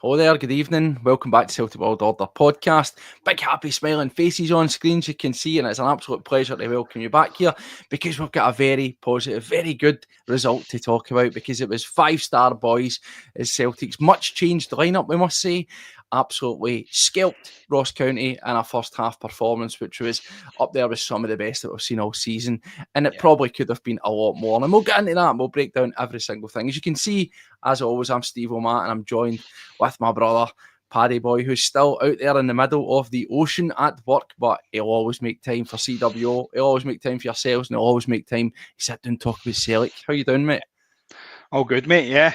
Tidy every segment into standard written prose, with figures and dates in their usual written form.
Hello there, good evening. Welcome back to Celtic World Order podcast. Big happy smiling faces on screens you can see, and it's an absolute pleasure to welcome you back here because we've got a very positive, very good result to talk about because it was 5-star boys as Celtic's much changed lineup, we must say. Absolutely scalped Ross County in a first half performance, which was up there with some of the best that we've seen all season. And it probably could have been a lot more. And we'll get into that and we'll break down every single thing. As you can see, as always, I'm Steve O'Matt and I'm joined with my brother, Paddy Boy, who's still out there in the middle of the ocean at work, but he'll always make time for CWO. He'll always make time for yourselves and he'll always make time to sit down and talk about Celtic. How you doing, mate? All good, mate, yeah.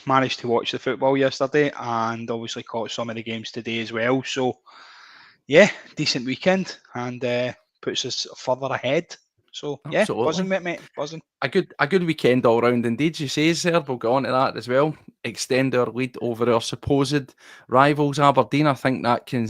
Managed to watch the football yesterday and obviously caught some of the games today as well. So, yeah, decent weekend and puts us further ahead. So, yeah, Absolutely. buzzing, mate, buzzing. A good weekend all round indeed, you say, sir. We'll go on to that as well. Extend our lead over our supposed rivals, Aberdeen. I think that can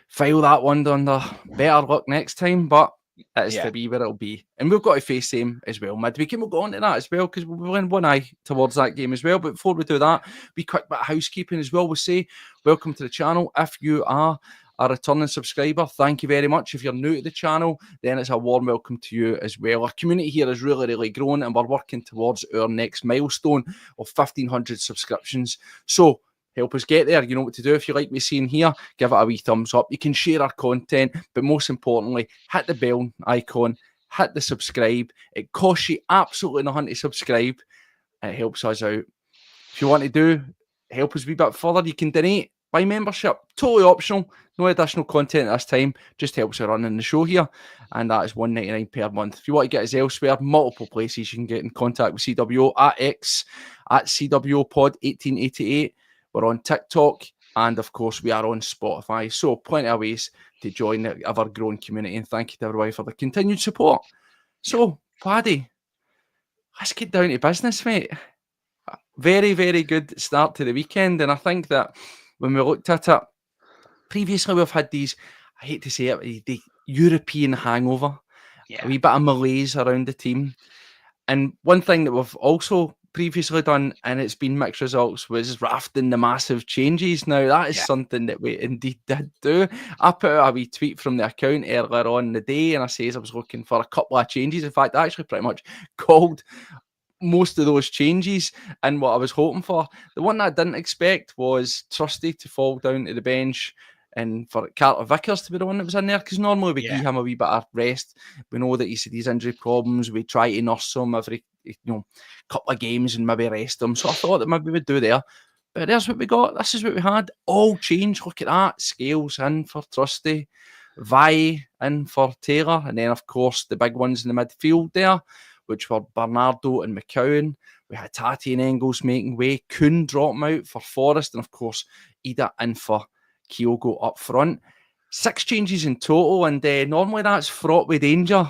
file that one under better luck next time, but it is to be where it'll be. And we've got to face them as well midweek, and we'll go on to that as well because we'll win one eye towards that game as well. But before we do that, be quick bit of housekeeping as well. We'll say welcome to the channel. If you are a returning subscriber, thank you very much. If you're new to the channel, then it's a warm welcome to you as well. Our community here has really grown and we're working towards our next milestone of 1,500 subscriptions. So help us get there. You know what to do. If you like what you're seeing here, give it a wee thumbs up. You can share our content, but most importantly, hit the bell icon, hit the subscribe. It costs you absolutely nothing to subscribe. It helps us out. If you want to help us a wee bit further, you can donate by membership. Totally optional. No additional content at this time. Just helps us running the show here. And that is $1.99 per month. If you want to get us elsewhere, multiple places you can get in contact with CWO at X, at CWPod1888. We're on TikTok. And of course, we are on Spotify. So plenty of ways to join the ever-growing community. And thank you to everybody for the continued support. So, Paddy, let's get down to business, mate. Very good start to the weekend. And I think that when we looked at it, previously we've had these, I hate to say it, the European hangover, a wee bit of malaise around the team. And one thing that we've also previously done, and it's been mixed results, was rafting the massive changes. Now, that is something that we indeed did do. I put out a wee tweet from the account earlier on in the day, and I says I was looking for a couple of changes. In fact, I actually pretty much called most of those changes and what I was hoping for. The one that I didn't expect was Trusty to fall down to the bench and for Carter Vickers to be the one that was in there, because normally we give him a wee bit of rest. We know that he's had these injury problems. We try to nurse him every couple of games and maybe rest him. So I thought that maybe we'd do there. But there's what we got. This is what we had. All change. Look at that. Scales in for Trusty. Vi in for Taylor. And then, of course, the big ones in the midfield there, which were Bernardo and Mccowan. We had Tati and Engels making way. Kuhn dropping out for Forrest. And, of course, Ida in for Kyogo up front. 6 changes in total. And normally that's fraught with danger.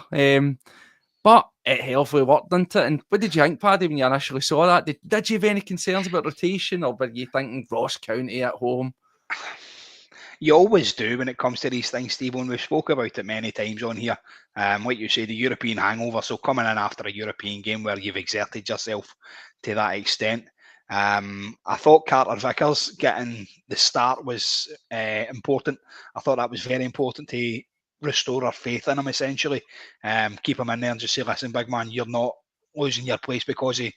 But it healthily worked, didn't it? And what did you think, Paddy, when you initially saw that? Did you have any concerns about rotation? Or were you thinking Ross County at home? You always do when it comes to these things, Steve, and we've spoke about it many times on here. Like you say, the European hangover. So coming in after a European game where you've exerted yourself to that extent. I thought Carter Vickers getting the start was important. I thought that was very important to restore our faith in him, essentially. Keep him in there and just say, listen, big man, you're not losing your place because of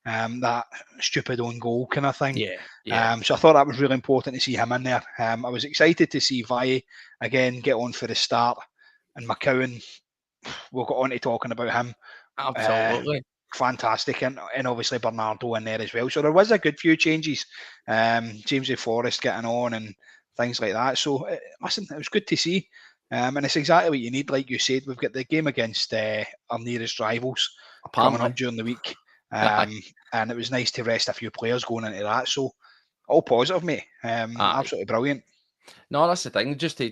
that stupid own goal kind of thing. So I thought that was really important to see him in there. I was excited to see Vi again get on for the start, and Mccowan, we'll get on to talking about him. Absolutely. Fantastic, and obviously Bernardo in there as well. So there was a good few changes. James Forrest getting on and things like that. So listen, it was good to see. And it's exactly what you need. Like you said, we've got the game against our nearest rivals coming up during the week. And it was nice to rest a few players going into that. So all positive, mate. Absolutely brilliant. No, that's the thing. Just to,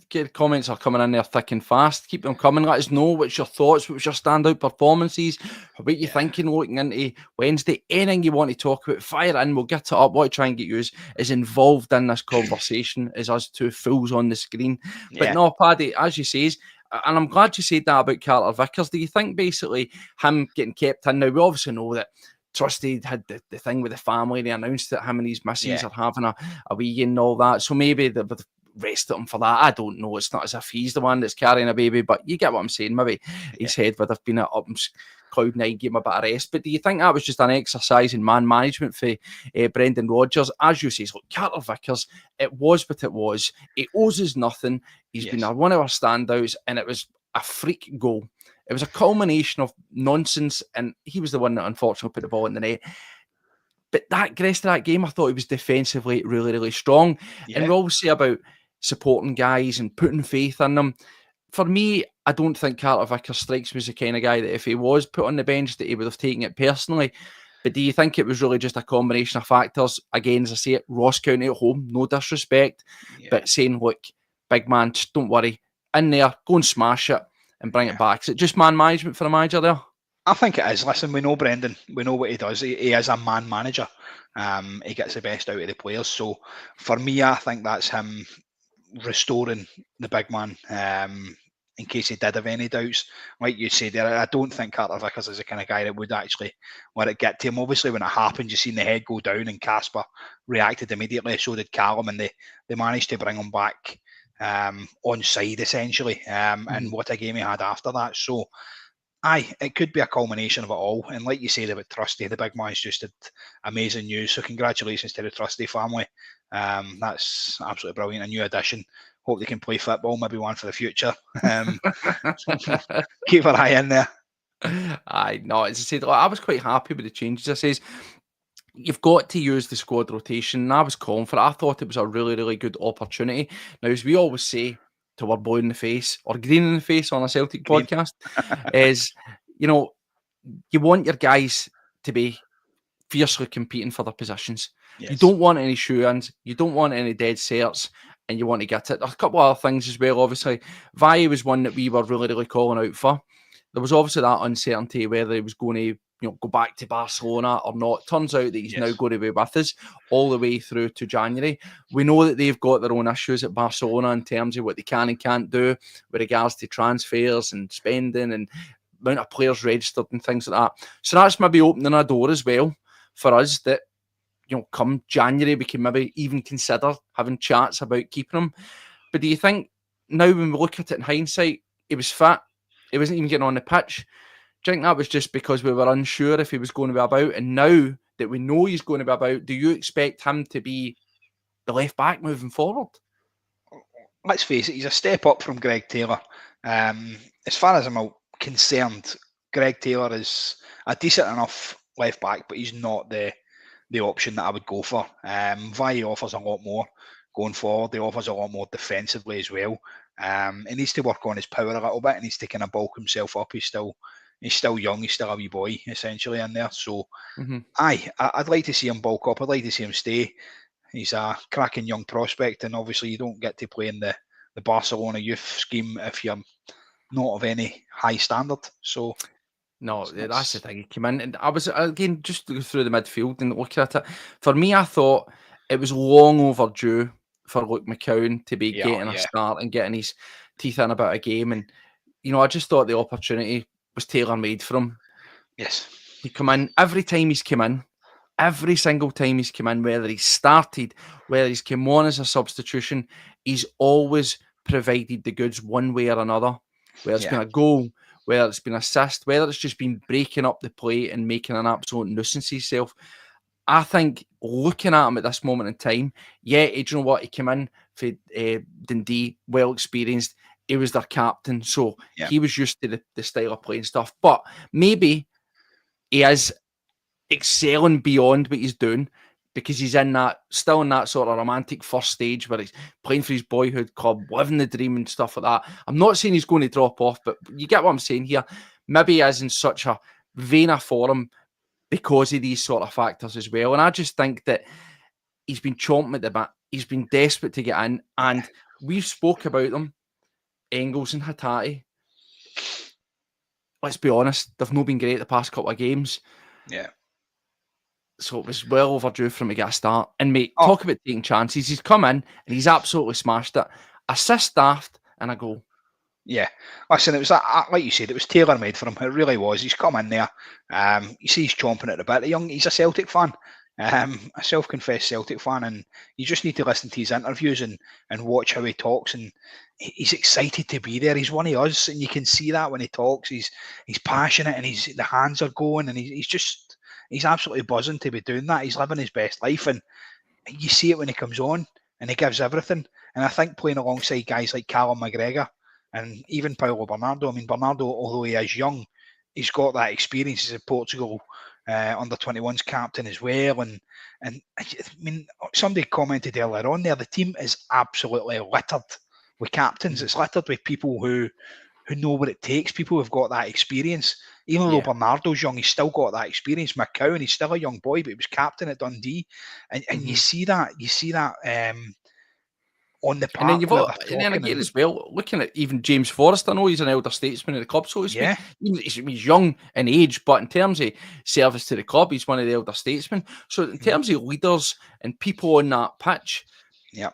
get comments are coming in there thick and fast. Keep them coming. Let us know what's your thoughts, what's your standout performances, what you're thinking looking into Wednesday. Anything you want to talk about, fire in. We'll get it up. What I try and get you is involved in this conversation as us two fools on the screen. But no, Paddy, as you say, and I'm glad you said that about Carter Vickers. Do you think basically him getting kept in now? We obviously know that Trusty had the thing with the family. They announced that him and his missus are having a wee and all that. So maybe they would rested him for that. I don't know. It's not as if he's the one that's carrying a baby, but you get what I'm saying. Maybe his head would have been up in cloud nine, give him a bit of rest. But do you think that was just an exercise in man management for Brendan Rodgers? As you say, look, Carter Vickers, it was what it was. He owes us nothing. He's been one of our standouts, and it was a freak goal. It was a culmination of nonsense, and he was the one that unfortunately put the ball in the net. But that rest of that game, I thought he was defensively really, really strong. And we always say about supporting guys and putting faith in them. For me, I don't think Carter Vickers strikes me as the kind of guy that if he was put on the bench that he would have taken it personally. But do you think it was really just a combination of factors? Again, as I say it, Ross County at home, no disrespect, but saying, look, big man, just don't worry. In there, go and smash it and bring it back. Is it just man management for a manager there? I think it is. Listen, we know Brendan. We know what he does. He is a man manager. He gets the best out of the players. So for me, I think that's him restoring the big man. In case he did have any doubts, like you said there, I don't think Carter Vickers is the kind of guy that would actually let it get to him. Obviously, when it happened, you seen the head go down, and Casper reacted immediately. So did Callum, and they managed to bring him back on side essentially. And what a game he had after that. So. Aye, it could be a culmination of it all. And like you said about Trusty, the big man's just had amazing news. So congratulations to the Trusty family. That's absolutely brilliant. A new addition. Hope they can play football, maybe one for the future. Keep our eye in there. Aye, no, as I said, I was quite happy with the changes. I says, you've got to use the squad rotation. And I was calling for it. I thought it was a really, really good opportunity. Now, as we always say, to our boy in the face or green in the face on a Celtic podcast is, you want your guys to be fiercely competing for their positions. You don't want any shoe-ins. You don't want any dead certs, and you want to get it. There's a couple of other things as well, obviously. Valle was one that we were really, really calling out for. There was obviously that uncertainty whether he was going to go back to Barcelona or not. Turns out that he's now going to be with us all the way through to January. We know that they've got their own issues at Barcelona in terms of what they can and can't do with regards to transfers and spending and amount of players registered and things like that. So that's maybe opening a door as well for us that, come January, we can maybe even consider having chats about keeping him. But do you think now when we look at it in hindsight, he was fit, he wasn't even getting on the pitch? Do you think that was just because we were unsure if he was going to be about? And now that we know he's going to be about, do you expect him to be the left back moving forward? Let's face it, he's a step up from Greg Taylor. As far as I'm concerned, Greg Taylor is a decent enough left back, but he's not the option that I would go for. Valle offers a lot more going forward. He offers a lot more defensively as well. He needs to work on his power a little bit, and he's to bulk himself up. He's still young. He's still a wee boy, essentially, in there. So, I'd like to see him bulk up. I'd like to see him stay. He's a cracking young prospect, and obviously you don't get to play in the Barcelona youth scheme if you're not of any high standard. So, no, that's the thing. He came in, and I was, again, just to go through the midfield and look at it. For me, I thought it was long overdue for Luke Mccowan to be getting a start and getting his teeth in about a game. And, I just thought the opportunity was tailor-made for him. Yes. He come in, every time he's come in, every single time he's come in, whether he's started, whether he's come on as a substitution, he's always provided the goods one way or another. Whether it's been a goal, whether it's been assist, whether it's just been breaking up the play and making an absolute nuisance himself. I think looking at him at this moment in time, do you know what? He came in for Dundee, well experienced. He was their captain, so he was used to the style of play and stuff. But maybe he is excelling beyond what he's doing because he's still in that sort of romantic first stage where he's playing for his boyhood club, living the dream and stuff like that. I'm not saying he's going to drop off, but you get what I'm saying here. Maybe he is in such a vein of form because of these sort of factors as well. And I just think that he's been chomping at the bit. He's been desperate to get in. And we've spoke about them, Engels and Hatate. Let's be honest, they've not been great the past couple of games. Yeah. So it was well overdue for him to get a start. And mate, talk about taking chances. He's come in and he's absolutely smashed it. Assist daft and a goal. Yeah, listen, it was that, like you said, it was tailor-made for him. It really was. He's come in there. You see, he's chomping at the bit. He's a Celtic fan, a self-confessed Celtic fan, and you just need to listen to his interviews and watch how he talks. And he's excited to be there. He's one of us, and you can see that when he talks. He's passionate, and the hands are going, and he's absolutely buzzing to be doing that. He's living his best life, and you see it when he comes on, and he gives everything. And I think playing alongside guys like Callum McGregor and even Paulo Bernardo. I mean, Bernardo, although he is young, he's got that experience as a Portugal under 21s captain as well. And I mean, somebody commented earlier on there, the team is absolutely littered with captains. It's littered with people who know what it takes, people who've got that experience. Even though Bernardo's young, he's still got that experience. Mccowan, he's still a young boy, but he was captain at Dundee. And you see that on the And then park you've where got, they're and then talking. again as well, looking at even James Forrest, I know he's an elder statesman of the club, so to speak. Yeah. He's young in age, but in terms of service to the club, he's one of the elder statesmen. So in terms of leaders and people on that pitch, Yeah,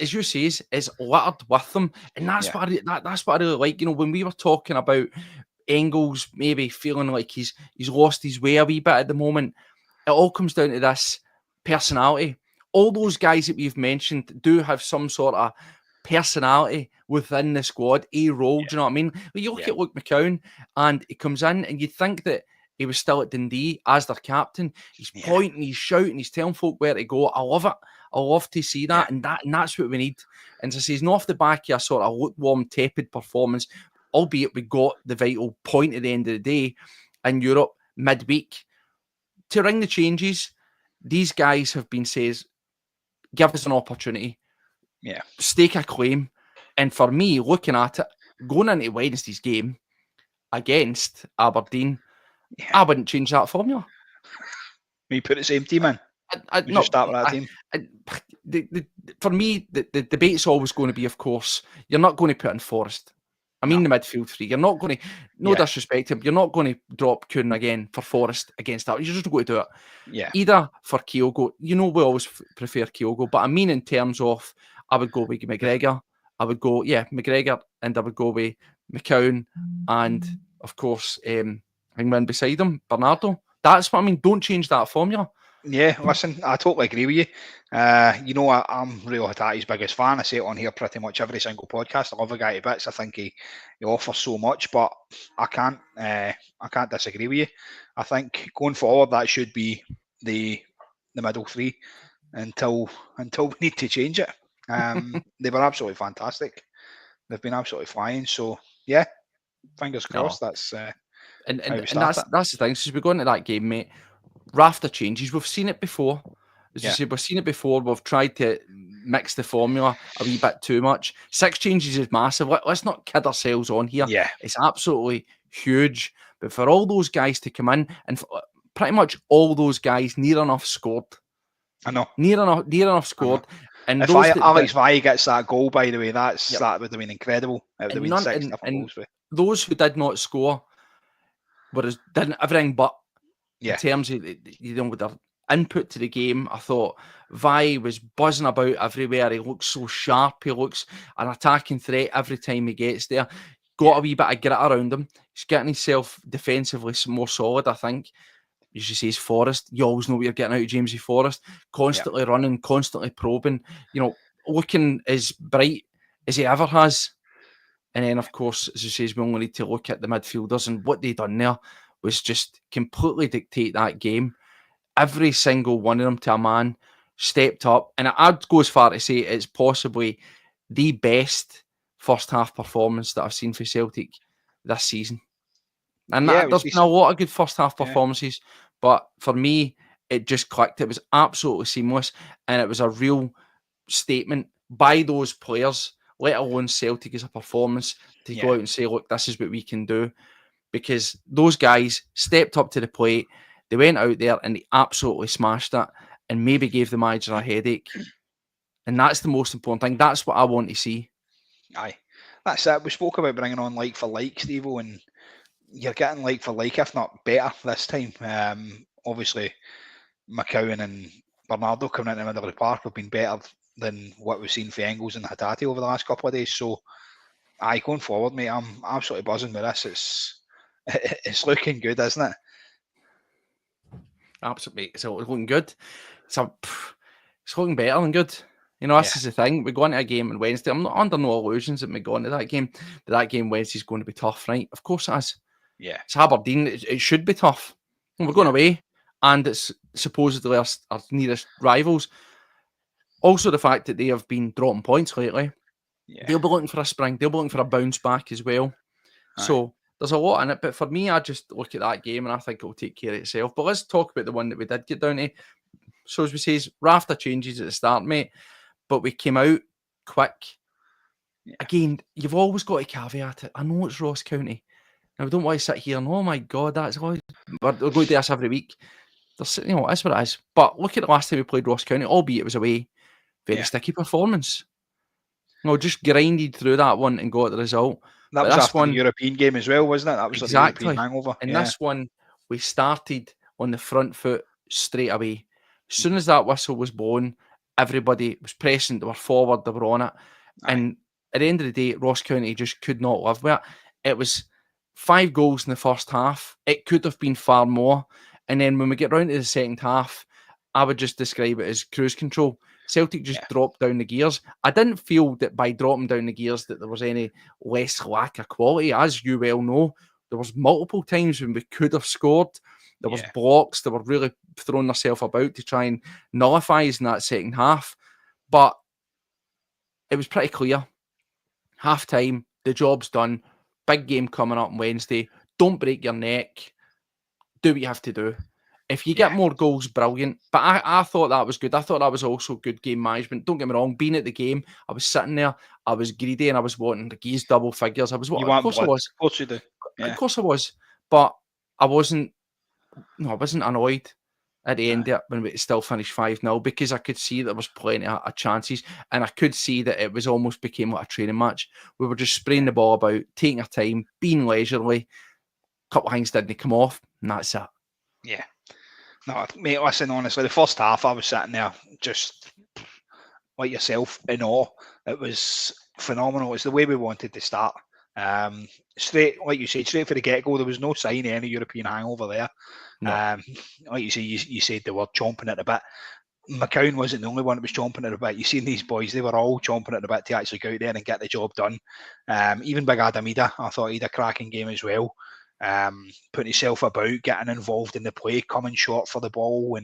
as you say, is littered with them, and that's what that's what I really like. You know, when we were talking about Engels maybe feeling like he's lost his way a wee bit at the moment, it all comes down to this personality. All those guys that we've mentioned do have some sort of personality within the squad, a role. Do you know what I mean? When you look at Luke McCowan and he comes in and you think that he was still at Dundee as their captain. He's pointing, he's shouting, he's telling folk where to go. I love it. I love to see that, and that's what we need. And to say he's not off the back of a sort of lukewarm, tepid performance, albeit we got the vital point at the end of the day in Europe midweek. To ring the changes, these guys have been says, give us an opportunity, stake a claim. And for me, looking at it, going into Wednesday's game against Aberdeen, I wouldn't change that formula. You put the same team in? No, start with that team? For me, the debate's always going to be, of course, you're not going to put in Forrest. I mean, the midfield three. You're not going to, no disrespect him, you're not going to drop Kuhn again for Forrest against that. You're just going to do it. Yeah. Either for Kyogo, we always prefer Kyogo, but I mean in terms of, I would go with McGregor. I would go, McGregor, and I would go with McCowan, and of course, Hangman beside him, Bernardo. That's what I mean. Don't change that formula. Yeah, listen, I totally agree with you. I'm Rio Hatati's biggest fan. I say it on here pretty much every single podcast. I love the guy to bits. I think he offers so much, but I can't disagree with you. I think going forward, that should be the middle three until we need to change it. They were absolutely fantastic. They've been absolutely flying. So yeah, fingers crossed. That's and that's the thing. Since we go into that game, mate, raft of changes. We've seen it before. As you said, we've seen it before. We've tried to mix the formula a wee bit too much. 6 changes is massive. Let's not kid ourselves on here. Yeah. It's absolutely huge. But for all those guys to come in, and pretty much all those guys near enough scored. I know. Near enough scored. And if Alex Vai gets that goal, by the way, that would have been incredible. It would have been 6 different goals. Those who did not score did everything but. In terms of their input to the game, I thought Vai was buzzing about everywhere. He looks so sharp. He looks an attacking threat every time he gets there. Got a wee bit of grit around him. He's getting himself defensively more solid, I think. You should say, Forrest. You always know what you're getting out of Jamesy Forrest. Constantly running, constantly probing. Looking as bright as he ever has. And then, of course, as you say, we only need to look at the midfielders and what they done there. Was just completely dictate that game. Every single one of them to a man stepped up. And I'd go as far to say it's possibly the best first half performance that I've seen for Celtic this season. And there's been a lot of good first half performances, but for me, it just clicked. It was absolutely seamless, and it was a real statement by those players, let alone Celtic as a performance, to go out and say, look, this is what we can do. Because those guys stepped up to the plate, they went out there and they absolutely smashed it and maybe gave the manager a headache. And that's the most important thing. That's what I want to see. Aye, that's it. We spoke about bringing on like for like, Steve-o, and you're getting like for like, if not better this time. Obviously, McCowan and Bernardo coming into the middle of the park have been better than what we've seen for Engels and Hatate over the last couple of days. So Aye, going forward, mate, I'm absolutely buzzing with this. It's looking good, isn't it? Absolutely, it's looking good. It's looking better than good. You know, Yeah. this is the thing. We go into a game on Wednesday. I'm not under no illusions that we go into that game. That game Wednesday's going to be tough, right? Of course it is. Yeah. It's Aberdeen. It should be tough. And we're going away, and it's supposedly our nearest rivals. Also, the fact that they have been dropping points lately. Yeah. They'll be looking for a spring. They'll be looking for a bounce back as well. Aye. So there's a lot in it. But for me, I just look at that game and I think it'll take care of itself. But let's talk about the one that we did get down to. So as we say, raft of changes at the start, mate. But we came out quick. Yeah. Again, you've always got to caveat it. I know it's Ross County. Now, I don't want to sit here and, oh my God, that's always... We're going to do this every week. That's what it is. But look at the last time we played Ross County, albeit it was away. Very sticky performance. Just grinded through that one and got the result. That was after the European game as well, wasn't it? That was exactly. The European hangover. And this one, we started on the front foot straight away. As soon as that whistle was blown, everybody was pressing, they were forward, they were on it. Aye. And at the end of the day, Ross County just could not live with it. It was 5 goals in the first half. It could have been far more. And then when we get round to the second half, I would just describe it as cruise control. Celtic just dropped down the gears. I didn't feel that by dropping down the gears that there was any less lack of quality. As you well know, there was multiple times when we could have scored. There was blocks. They were really throwing themselves about to try and nullify us in that second half. But it was pretty clear. Half time, the job's done. Big game coming up on Wednesday. Don't break your neck. Do what you have to do. If you get more goals, brilliant. But I thought that was good. I thought that was also good game management. Don't get me wrong. Being at the game, I was sitting there. I was greedy and I was wanting to geese double figures. I was wanting. Of course I was. Of course you do. Yeah. Of course I was. But I wasn't. No, I wasn't annoyed at the end of it when we still finished 5-0 because I could see there was plenty of chances and I could see that it was almost became like a training match. We were just spraying the ball about, taking our time, being leisurely. A couple of things didn't come off, and that's it. Yeah. No, mate, listen, honestly, the first half I was sitting there just like yourself in awe. It was phenomenal. It's the way we wanted to start. Straight, like you said, straight for the get-go. There was no sign of any European hangover there. No. Like you say, you said they were chomping at the bit. Mccowan wasn't the only one that was chomping at the bit. You seen these boys, they were all chomping at the bit to actually go out there and get the job done. Even Big Adam Ida, I thought he had a cracking game as well. Putting himself about, getting involved in the play, coming short for the ball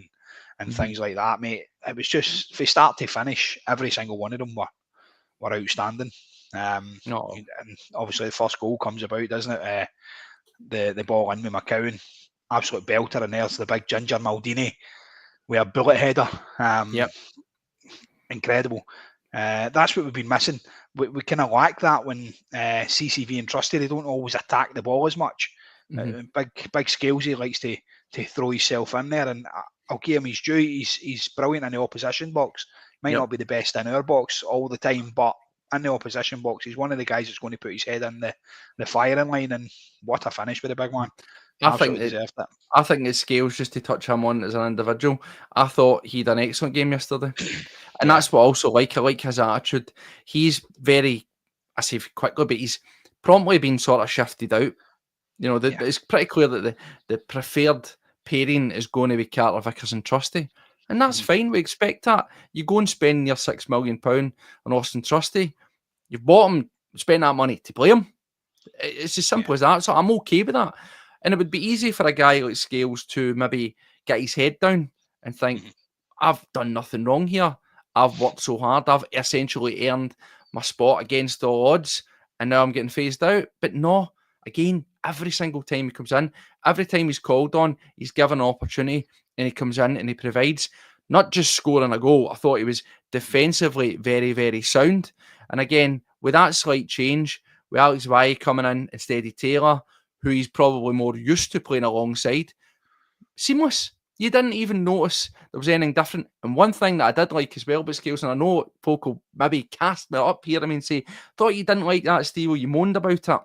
and things like that, mate. It was just, from start to finish, every single one of them were outstanding. And obviously the first goal comes about, doesn't it? The ball in with McCowan, absolute belter, and there's the big ginger Maldini with a bullet header. Incredible. That's what we've been missing. We kind of lack that when CCV and Trusty, they don't always attack the ball as much. Big Scalesy likes to throw himself in there, and I'll give him his due. He's brilliant in the opposition box. Might not be the best in our box all the time, but in the opposition box, he's one of the guys that's going to put his head in the firing line, and what a finish with the big man. I think it's Scales, just to touch him on as an individual. I thought he had an excellent game yesterday. And that's what I also like. I like his attitude. He's very, I say quickly, but he's promptly been sort of shifted out. You know, it's pretty clear that the preferred pairing is going to be Carter, Vickers and Trusty. And that's fine. We expect that. You go and spend your £6 million on Austin Trusty. You've bought him, spent that money to play him. It's as simple as that. So I'm okay with that. And it would be easy for a guy like Scales to maybe get his head down and think, I've done nothing wrong here. I've worked so hard. I've essentially earned my spot against all odds. And now I'm getting phased out. But no, again, every single time he comes in, every time he's called on, he's given an opportunity and he comes in and he provides. Not just scoring a goal. I thought he was defensively very, very sound. And again, with that slight change, with Alex Vai coming in instead of Taylor, who he's probably more used to playing alongside, seamless. You didn't even notice there was anything different. And one thing that I did like as well about Scales, and I know folk will maybe cast me up here, say, thought you didn't like that, Steve, you moaned about it.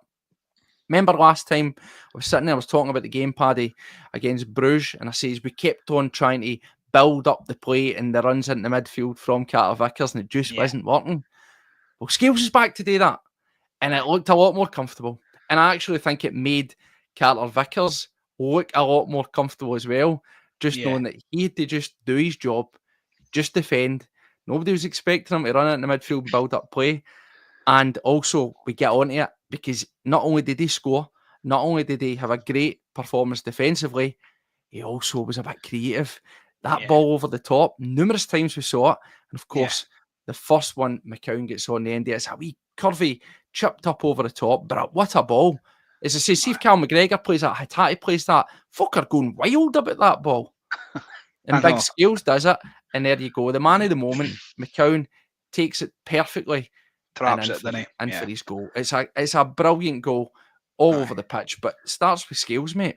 Remember last time I was sitting there, I was talking about the game, Paddy, against Bruges, and I says we kept on trying to build up the play and the runs into midfield from Carter Vickers, and it just wasn't working. Well, Scales is back to do that. and it looked a lot more comfortable. And I actually think it made Carter Vickers look a lot more comfortable as well, just knowing that he had to just do his job, just defend. Nobody was expecting him to run it in the midfield and build up play. And also, we get onto it because not only did he score, not only did he have a great performance defensively, he also was a bit creative. That ball over the top, numerous times we saw it. And of course, the first one Mccowan gets on the end, it's a wee curvy, chipped up over the top. But what a ball. As I say, see if Cal McGregor plays that, Hatate plays that, folk are going wild about that ball. And Big Scales does it. And there you go. The man of the moment, Mccowan, takes it perfectly. Traps it, doesn't he? And for his goal. It's a brilliant goal all over the pitch, but it starts with Scales, mate.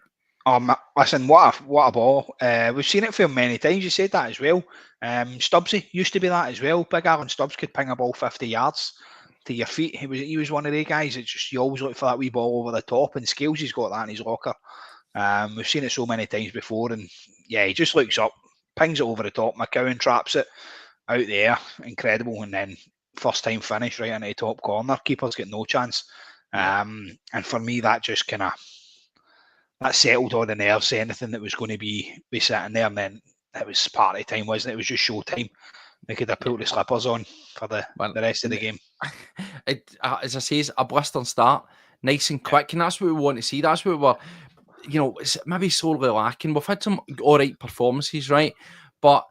Listen, what a ball. We've seen it for many times. You said that as well. Stubbsy used to be that as well. Big Alan Stubbs could ping a ball 50 yards to your feet. He was one of the guys that just, you always look for that wee ball over the top, and Scales, he's got that in his locker. We've seen it so many times before, and he just looks up, pings it over the top. Mccowan traps it out there, incredible, and then first time finish right into the top corner. Keeper's got no chance. And for me, that just kind of that settled all the nerves. Anything that was going to be sitting there, and then it was party time, wasn't it? It was just show time. They could have put the slippers on for the rest of the game. As I say, it's a blistering start, nice and quick, and that's what we want to see. That's what we're, it's maybe sorely lacking. We've had some all right performances, right? But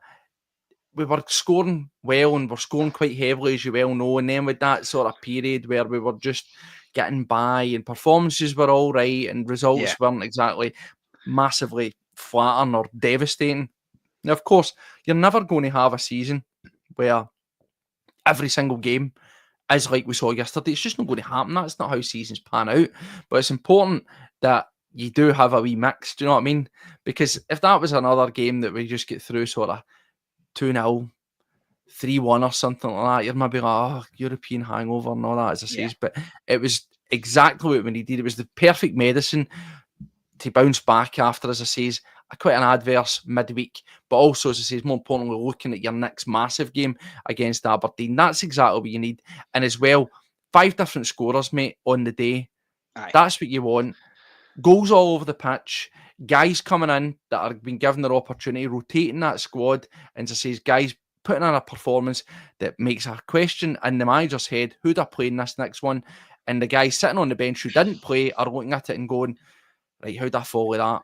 we were scoring well, and we're scoring quite heavily, as you well know. And then with that sort of period where we were just getting by, and performances were all right, and results weren't exactly massively flattering or devastating. Now, of course, you're never going to have a season where every single game is like we saw yesterday. It's just not going to happen. That's not how seasons pan out. But it's important that you do have a wee mix. Do you know what I mean? Because if that was another game that we just get through sort of 2-0, 3-1 or something like that, you're maybe like, European hangover and all that, as I say. But it was exactly what we needed. It was the perfect medicine to bounce back after, as I say, quite an adverse midweek, but also, as I say, more importantly, looking at your next massive game against Aberdeen. That's exactly what you need. And as well, 5 different scorers, mate, on the day. That's what you want. Goals all over the pitch. Guys coming in that are being given their opportunity, rotating that squad. And as I say, guys putting in a performance that makes a question in the manager's head, who'd I play in this next one? And the guys sitting on the bench who didn't play are looking at it and going, right, how'd I follow that?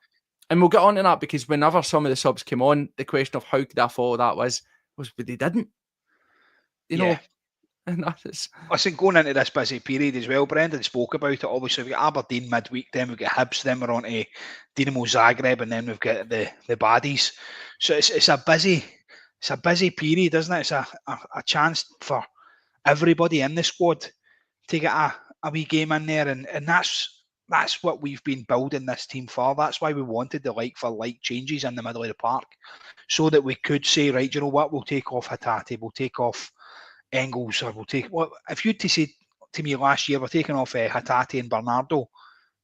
And we'll get on to that, because whenever some of the subs came on, the question of how could I follow that was but they didn't. You know? And that's... Listen, going into this busy period as well, Brendan spoke about it. Obviously, we've got Aberdeen midweek, then we've got Hibs, then we're on to Dinamo Zagreb, and then we've got the baddies. So it's a busy period, isn't it? It's a chance for everybody in the squad to get a wee game in there, and that's what we've been building this team for. That's why we wanted the like-for-like changes in the middle of the park, so that we could say, right, you know what, we'll take off Hatate, we'll take off Engels, or we'll take... Well, if you'd to say to me last year, we're taking off Hatate and Bernardo,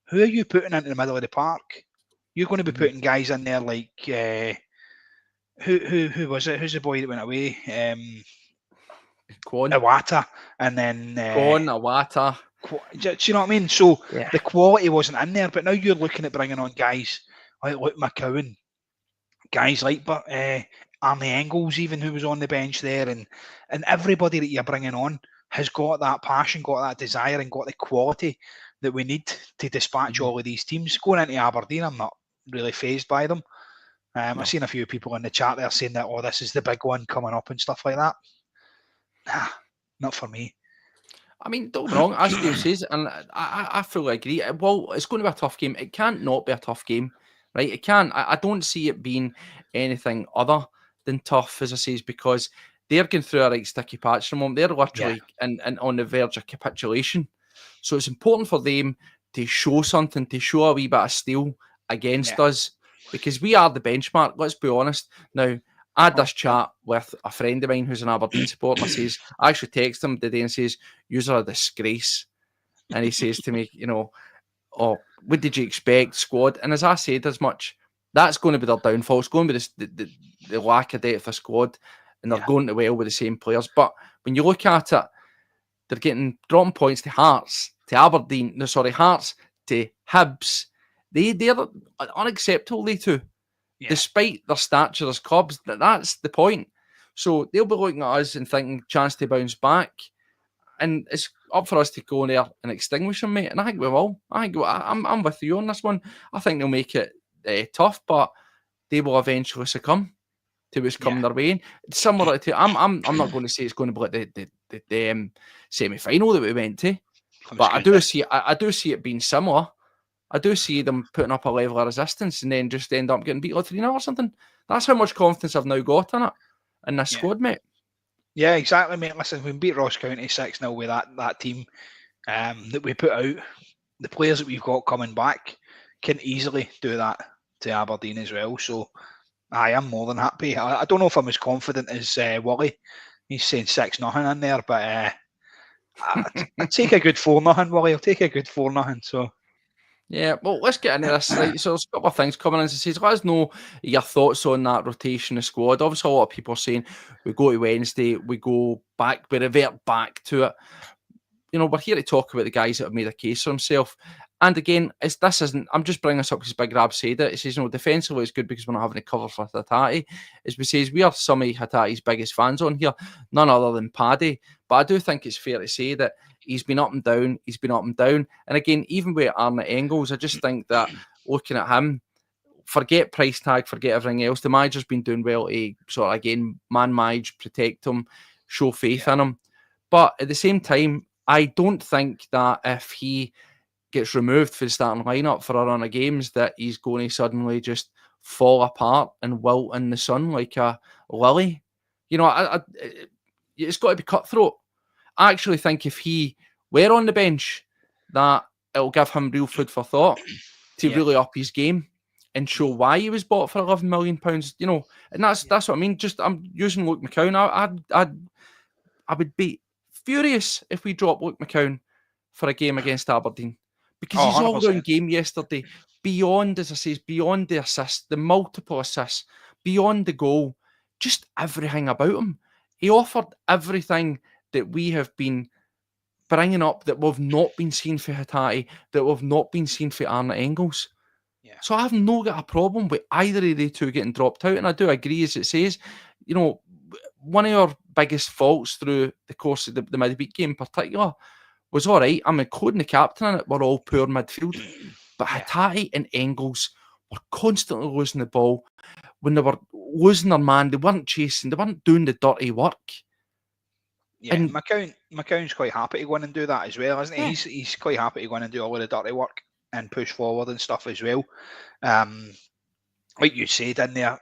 who are you putting into the middle of the park? You're going to be putting guys in there like... who was it? Who's the boy that went away? Iwata, and then... Iwata. Do you know what I mean? So the quality wasn't in there, but now you're looking at bringing on guys like Mccowan, guys like Arnie Engels, even, who was on the bench there, and everybody that you're bringing on has got that passion, got that desire, and got the quality that we need to dispatch all of these teams. Going into Aberdeen, I'm not really fazed by them. I've seen a few people in the chat there saying that, this is the big one coming up and stuff like that. Nah, not for me. I mean, don't get me wrong, as Dave says, and I fully agree. Well, it's going to be a tough game. It can't not be a tough game, right? It can. I don't see it being anything other than tough, as I say, because they're going through a right sticky patch at the moment. They're literally and on the verge of capitulation. So it's important for them to show something, to show a wee bit of steel against us, because we are the benchmark, let's be honest. Now, I had this chat with a friend of mine who's an Aberdeen supporter, and I actually texted him today and says, "You're a disgrace." And he says to me, what did you expect, squad? And as I said as much, that's going to be their downfall. It's going to be the lack of depth of squad, and they're going to well with the same players. But when you look at it, They're getting dropping points to Hearts, to Aberdeen. No, sorry, Hearts to Hibs. They're unacceptable, they too. Yeah. Despite their stature as clubs, that's the point. So they'll be looking at us and thinking chance to bounce back. And it's up for us to go in there and extinguish them, mate. And I think we will. I'm with you on this one. I think they'll make it tough, but they will eventually succumb to what's coming their way. It's similar to I'm not going to say it's going to be like the semi-final that we went to, but I do see it being similar. I do see them putting up a level of resistance and then just end up getting beat like 3-0 or something. That's how much confidence I've now got in this squad, mate. Yeah, exactly, mate. Listen, we beat Ross County 6-0 with that team that we put out. The players that we've got coming back can easily do that to Aberdeen as well. So I am more than happy. I don't know if I'm as confident as Wally. He's saying 6-0 in there, but I'd take a good 4-0, Wally. I'll take a good 4-0. So. Yeah, well, let's get into this. Right? So there's a couple of things coming in. As it says, let us know your thoughts on that rotation of squad. Obviously, a lot of people are saying we go to Wednesday, we revert back to it. You know, we're here to talk about the guys that have made a case for himself. And again, I'm just bringing this up because Big Rab said it. It says, defensively it's good because we're not having a cover for Hatate. As we say, we are some of Hatate's biggest fans on here, none other than Paddy. But I do think it's fair to say that he's been up and down. And again, even with Arne Engels, I just think that looking at him, forget price tag, forget everything else. The manager's been doing well to sort of, again, manage, protect him, show faith in him. But at the same time, I don't think that if he gets removed for the starting lineup for a run of games that he's going to suddenly just fall apart and wilt in the sun like a lily. It's got to be cutthroat. I actually think if he were on the bench, that it'll give him real food for thought to really up his game and show why he was bought for £11 million. And that's what I mean. Just I'm using Luke McCowan. I would be furious if we dropped Luke McCowan for a game against Aberdeen. Because his all-round game yesterday, beyond, as I say, beyond the assist, the multiple assists, beyond the goal, just everything about him. He offered everything that we have been bringing up that we've not been seen for Hatate, that we've not been seen for Arne Engels. Yeah. So I have not got a problem with either of the two getting dropped out. And I do agree, as it says, one of our biggest faults through the course of the midweek game in particular was all right. I'm including the captain in it. We're all poor midfield. But Hatate and Engels were constantly losing the ball. When they were losing their man, they weren't chasing. They weren't doing the dirty work. Yeah, and McCowan's quite happy to go in and do that as well, isn't he? Yeah. He's quite happy to go in and do all of the dirty work and push forward and stuff as well. Like you said in there,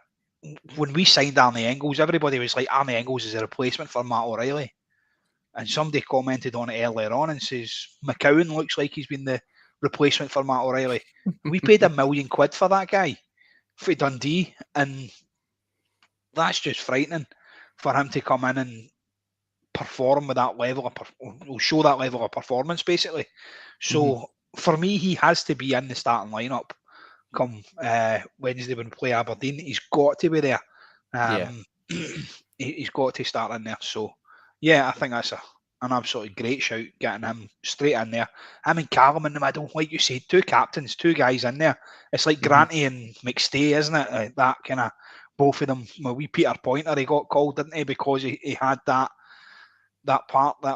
when we signed Arne Engels, everybody was like, Arne Engels is a replacement for Matt O'Reilly. And somebody commented on it earlier on and says, McCowan looks like he's been the replacement for Matt O'Reilly. We paid £1 million for that guy for Dundee, and that's just frightening for him to come in and perform with that level of show that level of performance, basically. So for me, he has to be in the starting lineup come Wednesday when we play Aberdeen. He's got to be there. He's got to start in there. So yeah, I think that's an absolutely great shout, getting him straight in there. I mean, Callum in the middle, like you said, two captains, two guys in there. It's like Granty and McStay, isn't it? Like that kind of, both of them. Well, Peter Pointer, he got called, didn't he? Because he had that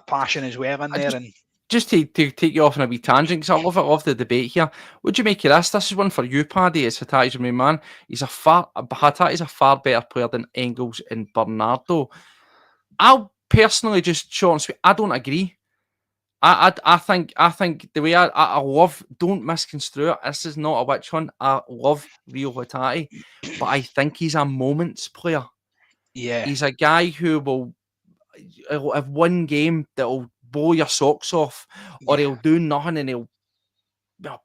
passion as well in there. And just to take you off on a wee tangent, because I love the debate here. What do you make of this? This is one for you, Paddy. It's Hatate's your main man. Hatate's a far better player than Engels and Bernardo. I'll personally just short and sweet, I don't agree. I think the way I love, don't misconstrue it. This is not a witch hunt. I love Rio Hatate, but I think he's a moments player. Yeah, he's a guy who will have one game that'll blow your socks off, or he'll do nothing and he'll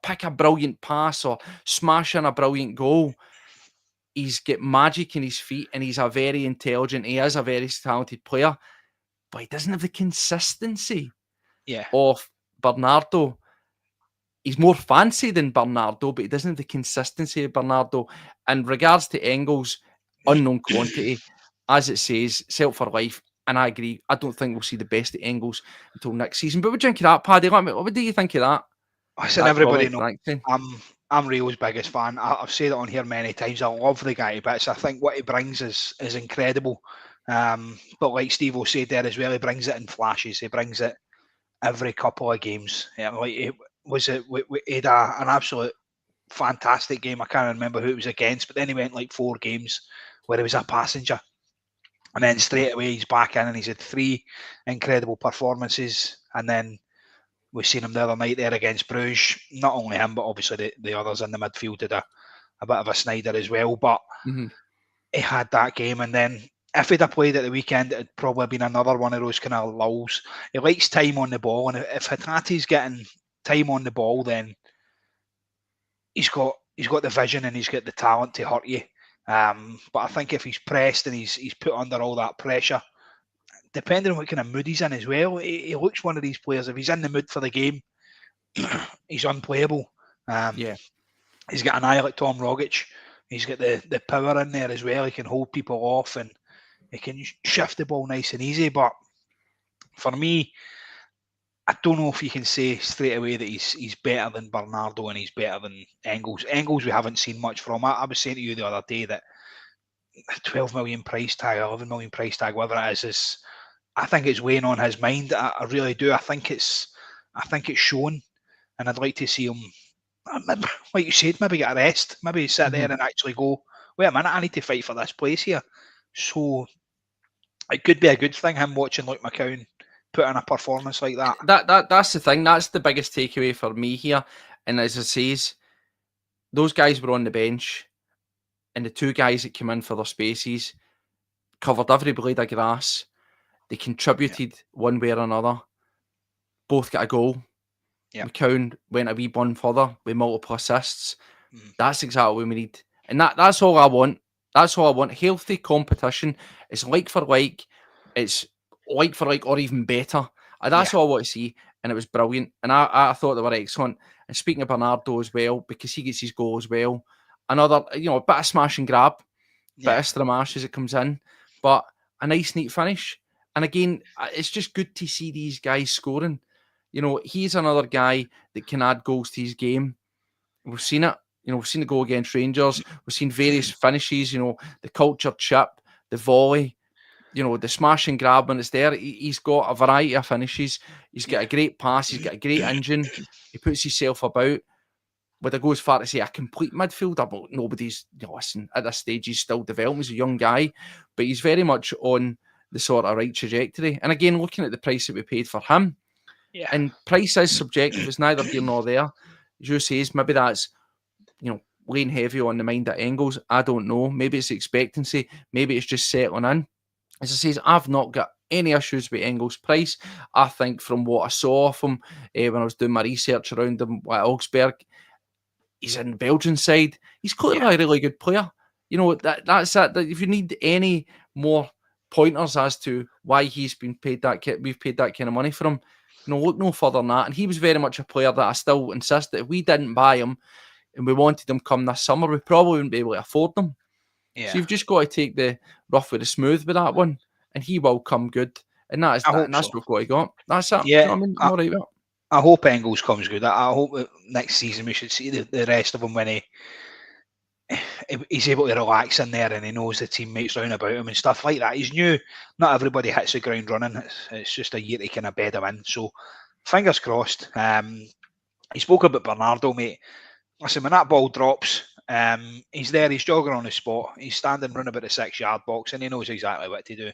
pick a brilliant pass or smash in a brilliant goal. He's got magic in his feet and he's a very intelligent, he is a very talented player, but he doesn't have the consistency of Bernardo. He's more fancy than Bernardo, but he doesn't have the consistency of Bernardo. In regards to Engels, unknown quantity, as it says, Celtic for life, And I agree. I don't think we'll see the best of Engels until next season. But what do you think of that, Paddy? What do you think of that? Listen, That everybody comment, knows I'm Rio's biggest fan. I've said it on here many times. I love the guy to bits. I think what he brings is incredible. But like Steve-O said there as well, he brings it in flashes. He brings it every couple of games. Yeah, like he had an absolute fantastic game. I can't remember who it was against, but then he went like 4 games where he was a passenger. And then straight away he's back in and he's had 3 incredible performances. And then we've seen him the other night there against Bruges. Not only him, but obviously the others in the midfield did a bit of a Snyder as well. But he had that game. And then if he'd have played at the weekend, it'd probably been another one of those kind of lulls. He likes time on the ball. And if Hatate's getting time on the ball, then he's got the vision and he's got the talent to hurt you. But I think if he's pressed and he's put under all that pressure, depending on what kind of mood he's in as well, he looks one of these players. If he's in the mood for the game, he's unplayable. He's got an eye like Tom Rogic. He's got the power in there as well. He can hold people off and he can shift the ball nice and easy. But for me, I don't know if you can say straight away that he's better than Bernardo and he's better than Engels. Engels we haven't seen much from. I was saying to you the other day that 12 million price tag, 11 million price tag, whatever it is I think it's weighing on his mind. I really do. I think it's shown, and I'd like to see him, like you said, maybe get a rest, maybe sit there and actually go, wait a minute, I need to fight for this place here. So it could be a good thing, him watching Luke Mccowan put in a performance like that. That's the thing. That's the biggest takeaway for me here. And as I says, those guys were on the bench, and the 2 guys that came in for their spaces covered every blade of grass. They contributed one way or another. Both got a goal. McCowan went a wee one further with multiple assists. That's exactly what we need. And that's all I want. That's all I want. Healthy competition. It's like for like. It's like for like or even better. That's all I want to see. And it was brilliant. And I thought they were excellent. And speaking of Bernardo as well, because he gets his goal as well. Another, a bit of smash and grab. Bit of stramash as it comes in. But a nice, neat finish. And again, it's just good to see these guys scoring. He's another guy that can add goals to his game. We've seen it. We've seen the goal against Rangers. We've seen various finishes, the culture chip, the volley, the smash and grab when it's there. He's got a variety of finishes. He's got a great pass. He's got a great engine. He puts himself about. Would I go as far to say a complete midfielder? But nobody's, listen, at this stage, he's still developing. He's a young guy, but he's very much on the sort of right trajectory. And again, looking at the price that we paid for him, and price is subjective. It's neither here nor there. As you says, maybe that's, laying heavy on the mind at Engels. I don't know. Maybe it's expectancy. Maybe it's just settling in. As I says, I've not got any issues with Engels' price. I think from what I saw of him when I was doing my research around him at Augsburg, he's in the Belgian side. He's clearly a really good player. That's it. If you need any more pointers as to why he's been paid we've paid that kind of money for him, look no further than that. And he was very much a player that I still insist that if we didn't buy him and we wanted him come this summer, we probably wouldn't be able to afford them. So you've just got to take the rough with the smooth with that one, and he will come good. And that's what we've got to go. That's it. Yeah, you know what I mean? I'm all right with it. I hope Engels comes good. I hope that next season we should see the rest of him when he's able to relax in there and he knows the teammates round about him and stuff like that. He's new. Not everybody hits the ground running. It's just a year to kind of bed him in. So fingers crossed. He spoke about Bernardo, mate. Listen, when that ball drops, he's there, he's jogging on the spot. He's standing round about the 6-yard box and he knows exactly what to do.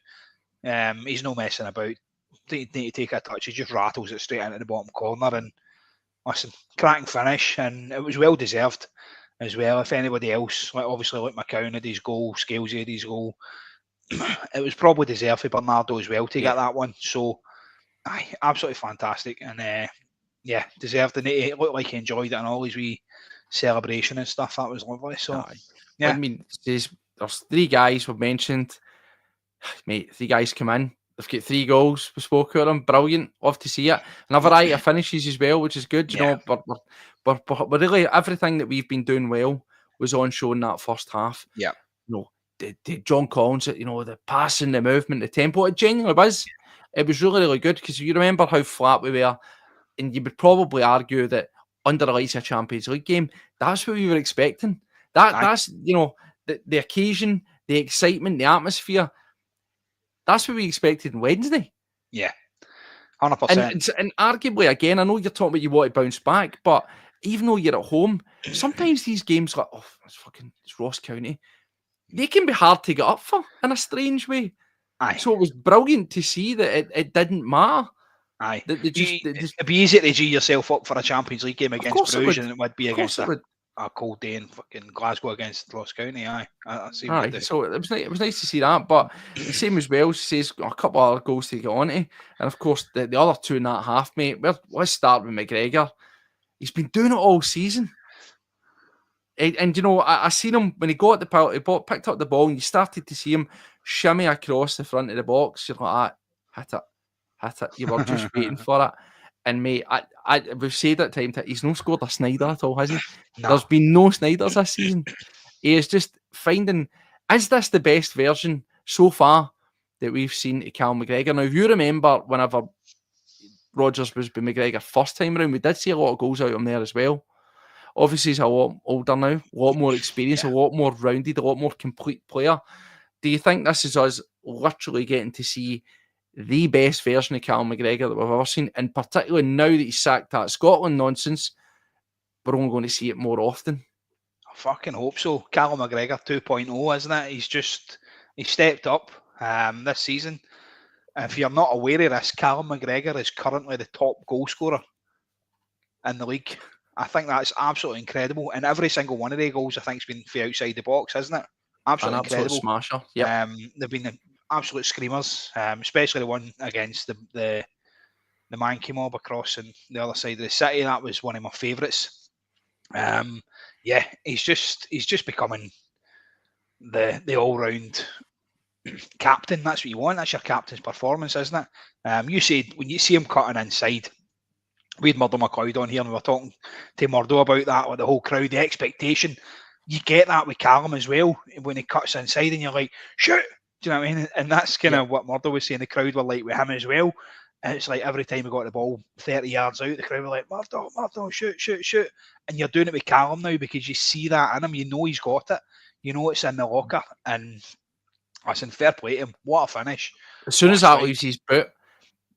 He's no messing about. Need to take a touch. He just rattles it straight into the bottom corner. And listen, cracking finish. And it was well deserved as well. If anybody else, obviously like McCowan had his goal, Scalesy had his goal, it was probably deserved for Bernardo as well to get that one. So, absolutely fantastic. And deserved. And it looked like he enjoyed it and all his wee celebration and stuff. That was lovely. So, I mean, there's 3 guys we've mentioned. Mate, 3 guys come in. They've got 3 goals. We spoke about them. Brilliant. Love to see it. And a variety of finishes as well, which is good. But really, everything that we've been doing well was on show in that first half. Yeah. John Collins, the passing, the movement, the tempo, it genuinely was. It was really, really good because you remember how flat we were, and you would probably argue that under the lights of a Champions League game, that's what we were expecting. That's the occasion, the excitement, the atmosphere. That's what we expected on Wednesday. Yeah, 100%. And arguably, again, I know you're talking about you want to bounce back, but even though you're at home, sometimes these games like, it's Ross County. They can be hard to get up for in a strange way. Aye. So it was brilliant to see that it didn't matter. Aye. It'd be easy to G yourself up for a Champions League game against Bruges than it would be against a cold day in fucking Glasgow against Ross County. Aye. So it was nice to see that. But the same as well, says a couple of other goals to get on to. And of course, the other 2.5, mate. Let's start with McGregor. He's been doing it all season. And I seen him when he got the penalty, picked up the ball, and you started to see him shimmy across the front of the box. You're like, hit it. You were just waiting for it. And mate, we've said at times that he's not scored a Snyder at all, has he? No. There's been no Snyders this season. He is just finding, is this the best version so far that we've seen to Cal McGregor? Now, if you remember, whenever Rodgers was with McGregor first time around, we did see a lot of goals out of him there as well. Obviously, he's a lot older now, a lot more experience, a lot more rounded, a lot more complete player. Do you think this is us literally getting to see the best version of Callum McGregor that we've ever seen? And particularly now that he's sacked that Scotland nonsense, we're only going to see it more often. I fucking hope so. Callum McGregor 2.0, isn't it? He stepped up this season. If you're not aware of this, Callum McGregor is currently the top goal scorer in the league. I think that's absolutely incredible. And every single one of the goals, I think, has been for outside the box, isn't it? Absolutely incredible. Smasher. Yeah. They've been absolute screamers, especially the one against the Mankey mob across on the other side of the city. That was one of my favourites. He's just becoming the all-round captain. That's what you want. That's your captain's performance, isn't it? You said when you see him cutting inside. We had Murdo McLeod on here and we were talking to Murdo about that with the whole crowd, the expectation. You get that with Callum as well when he cuts inside and you're like, shoot! Do you know what I mean? And that's kind of what Murdo was saying. The crowd were like with him as well. And it's like every time we got the ball 30 yards out, the crowd were like, Murdo, shoot. And you're doing it with Callum now because you see that in him. You know he's got it. You know it's in the locker. And listen, fair play to him. What a finish. As soon as that leaves his boot,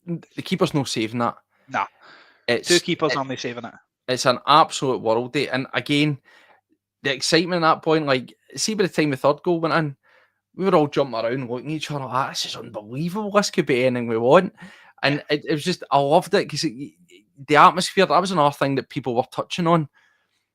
the keeper's no saving that. Nah. Two keepers only saving it. It's an absolute worldie. And again, the excitement at that point, like, see by the time the third goal went in, we were all jumping around looking at each other like, this is unbelievable. This could be anything we want. And it was just, I loved it because the atmosphere, that was another thing that people were touching on,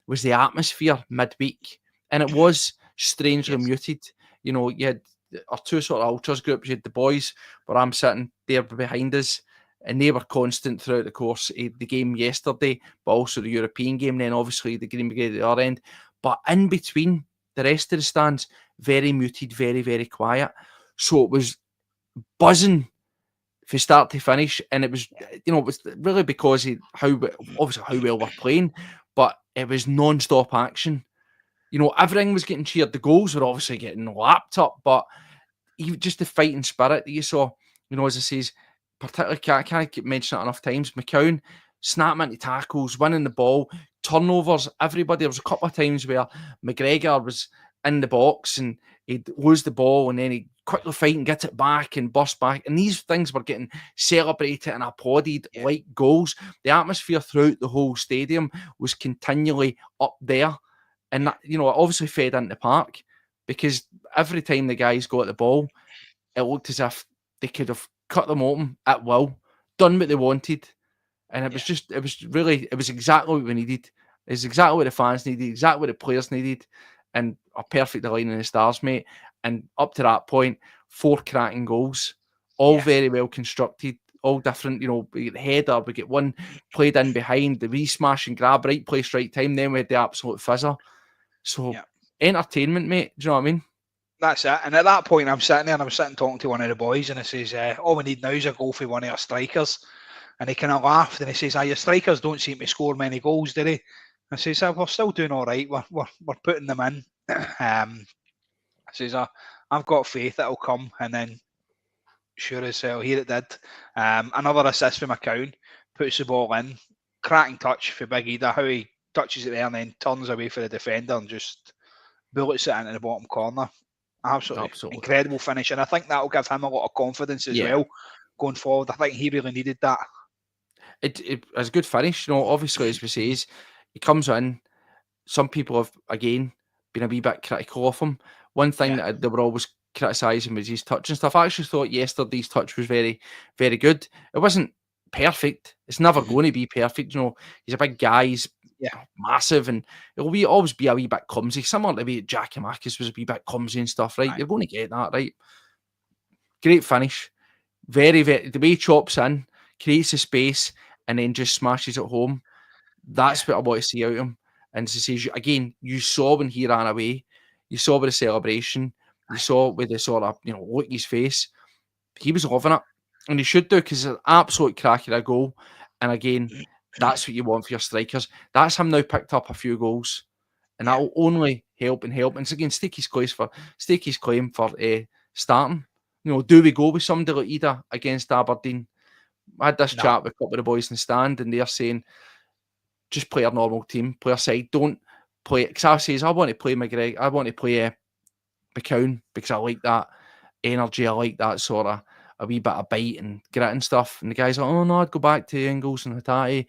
was the atmosphere midweek. And it was strangely muted. You had our two sort of ultras groups. You had the boys, where I'm sitting there behind us. And they were constant throughout the course of the game yesterday, but also the European game, and then obviously the Green Brigade at the other end. But in between, the rest of the stands, very muted, very, very quiet. So it was buzzing from start to finish. And it was, it was really because of how well we're playing, but it was non-stop action. Everything was getting cheered. The goals were obviously getting lapped up, but just the fighting spirit that you saw, as I says, particularly, I can't keep mentioning it enough times, Mccowan snapping into tackles, winning the ball, turnovers, everybody. There was a couple of times where McGregor was in the box and he'd lose the ball and then he'd quickly fight and get it back and bust back. And these things were getting celebrated and applauded like goals. The atmosphere throughout the whole stadium was continually up there. And that, it obviously fed into the park because every time the guys got the ball, it looked as if they could have cut them open at will, done what they wanted, and it was exactly what we needed. It's exactly what the fans needed, exactly what the players needed, and a perfect aligning of the stars, mate. And up to that point, 4 cracking goals, all very well constructed, all different. We get the header, we get one played in behind, the wee smash and grab, right place, right time. Then we had the absolute fizzer. So entertainment, mate. Do you know what I mean? That's it. And at that point, I'm sitting there and I'm sitting talking to one of the boys and he says, all we need now is a goal for one of our strikers. And he kind of laughed and he says, your strikers don't seem to score many goals, do they? I says, we're still doing all right. We're putting them in. I says, I've got faith it'll come, and then sure as hell, here it did. Another assist from Mccowan, puts the ball in, cracking touch for Big Ida, how he touches it there and then turns away for the defender and just bullets it into the bottom corner. Absolutely incredible finish, and I think that'll give him a lot of confidence as well going forward. I think he really needed that. It was a good finish, obviously, as we say, he comes in. Some people have, again, been a wee bit critical of him. One thing that they were always criticising was his touch and stuff. I actually thought yesterday's touch was very, very good. It wasn't perfect. It's never going to be perfect. He's a big guy. He's massive, and it'll always be a wee bit clumsy. Similar to the way Jackie Marcus was a wee bit clumsy and stuff, right? You're going to get that, right? Great finish. Very, very, the way he chops in, creates a space, and then just smashes it home. That's what I want to see out of him. And to say, again, you saw when he ran away, you saw with the celebration, you saw with the sort of, look in his face, he was loving it. And he should do, because it's an absolute cracker of goal. And again, that's what you want for your strikers. That's him now picked up a few goals. And that will only help and help. And so again, stake his claim for starting. Do we go with somebody like Ida against Aberdeen? I had this chat with a couple of the boys in the stand, and they're saying, just play our normal team, play our side. Don't play, because I says, I want to play McGregor, I want to play Mccowan, because I like that energy, I like that sort of a wee bit of bite and grit and stuff. And the guys are, oh no, I'd go back to Ingles and Hatate.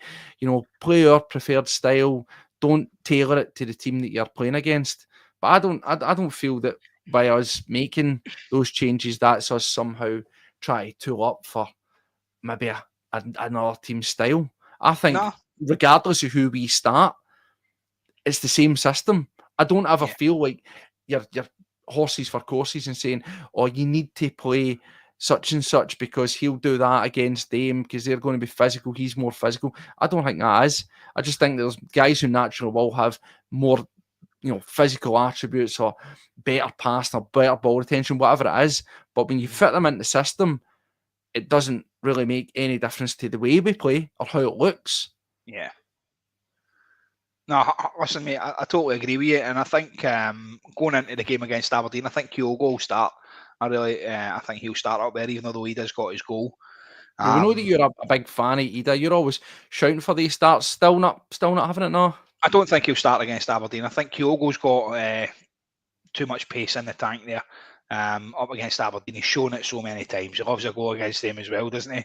Play your preferred style. Don't tailor it to the team that you're playing against. But I don't feel that by us making those changes, that's us somehow try to tool up for maybe another team's style. I think regardless of who we start, it's the same system. I don't ever feel like you're horses for courses and saying, oh, you need to play such and such because he'll do that against them because they're going to be physical, he's more physical. I don't think that is. I just think there's guys who naturally will have more physical attributes or better passing or better ball retention, whatever it is. But when you fit them into the system, it doesn't really make any difference to the way we play or how it looks. Yeah. No, listen, mate, I totally agree with you. And I think going into the game against Aberdeen, I think Kyogo will start. I think he'll start up there, even though Ida's got his goal. We know that you're a big fan of Ida. You're always shouting for these starts. Still not having it now? I don't think he'll start against Aberdeen. I think Kyogo's got too much pace in the tank there. Up against Aberdeen, he's shown it so many times. He loves a goal against them as well, doesn't he?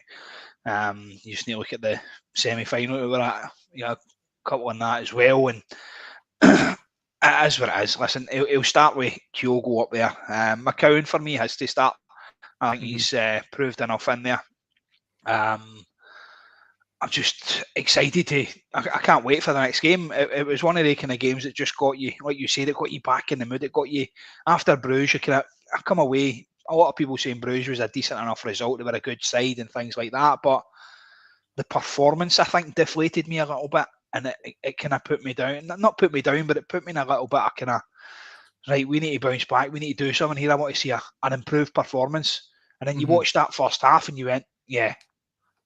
You just need to look at the semi-final we were at, a couple on that as well. And it is what it is. Listen, he'll start with Kyogo up there. Mccowan for me has to start. I think he's proved enough in there. I'm just excited I can't wait for the next game. It was one of the kind of games that just got you, like you said, it got you back in the mood. It got you, after Bruges, I come away, a lot of people saying Bruges was a decent enough result. They were a good side and things like that. But the performance, I think, deflated me a little bit. And it kind of put me down. Not put me down, but it put me in a little bit of kind of, right, we need to bounce back. We need to do something here. I want to see an improved performance. And then you watched that first half and you went, yeah,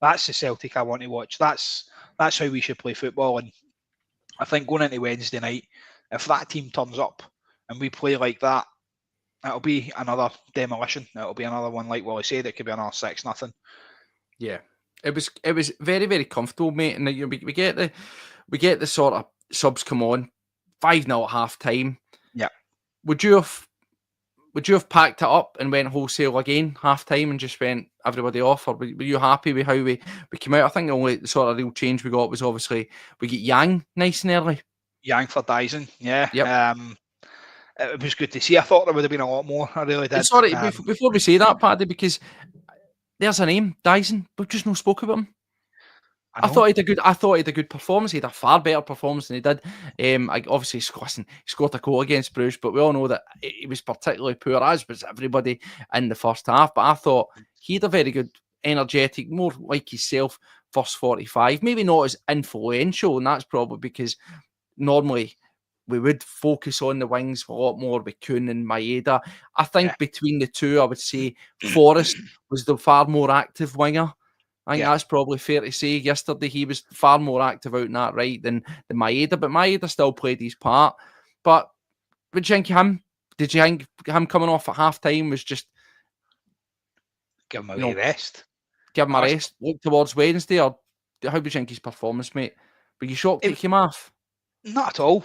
that's the Celtic I want to watch. That's how we should play football. And I think going into Wednesday night, if that team turns up and we play like that, it'll be another demolition. It'll be another one, like Willie said, it could be another 6-0. Yeah. It was very, very comfortable, mate. And we get the sort of subs come on, 5-0 at half time. Yeah. Would you have packed it up and went wholesale again half time and just went everybody off, or were you happy with how we came out? I think the only sort of real change we got was obviously we get Yang nice and early. Yang for Dyson, yeah. Yep. It was good to see. I thought there would have been a lot more. I really did. Sorry, before we say that, Paddy, because there's a name, Dyson. We've just not spoke about him. I thought he had a good performance. He had a far better performance than he did. Obviously, he scored a goal against Bruges, but we all know that he was particularly poor, as was everybody in the first half. But I thought he had a very good, energetic, more like himself, first 45. Maybe not as influential, and that's probably because normally we would focus on the wings a lot more with Kuhn and Maeda. I think between the two, I would say Forrest was the far more active winger. I think that's probably fair to say. Yesterday, he was far more active out in that right than Maeda, but Maeda still played his part. But what do you think of him? did you think him coming off at half time was just, Give him a you wee know, rest. give him a rest, look towards Wednesday, or how do you think his performance, mate? Were you shocked it came off? Not at all.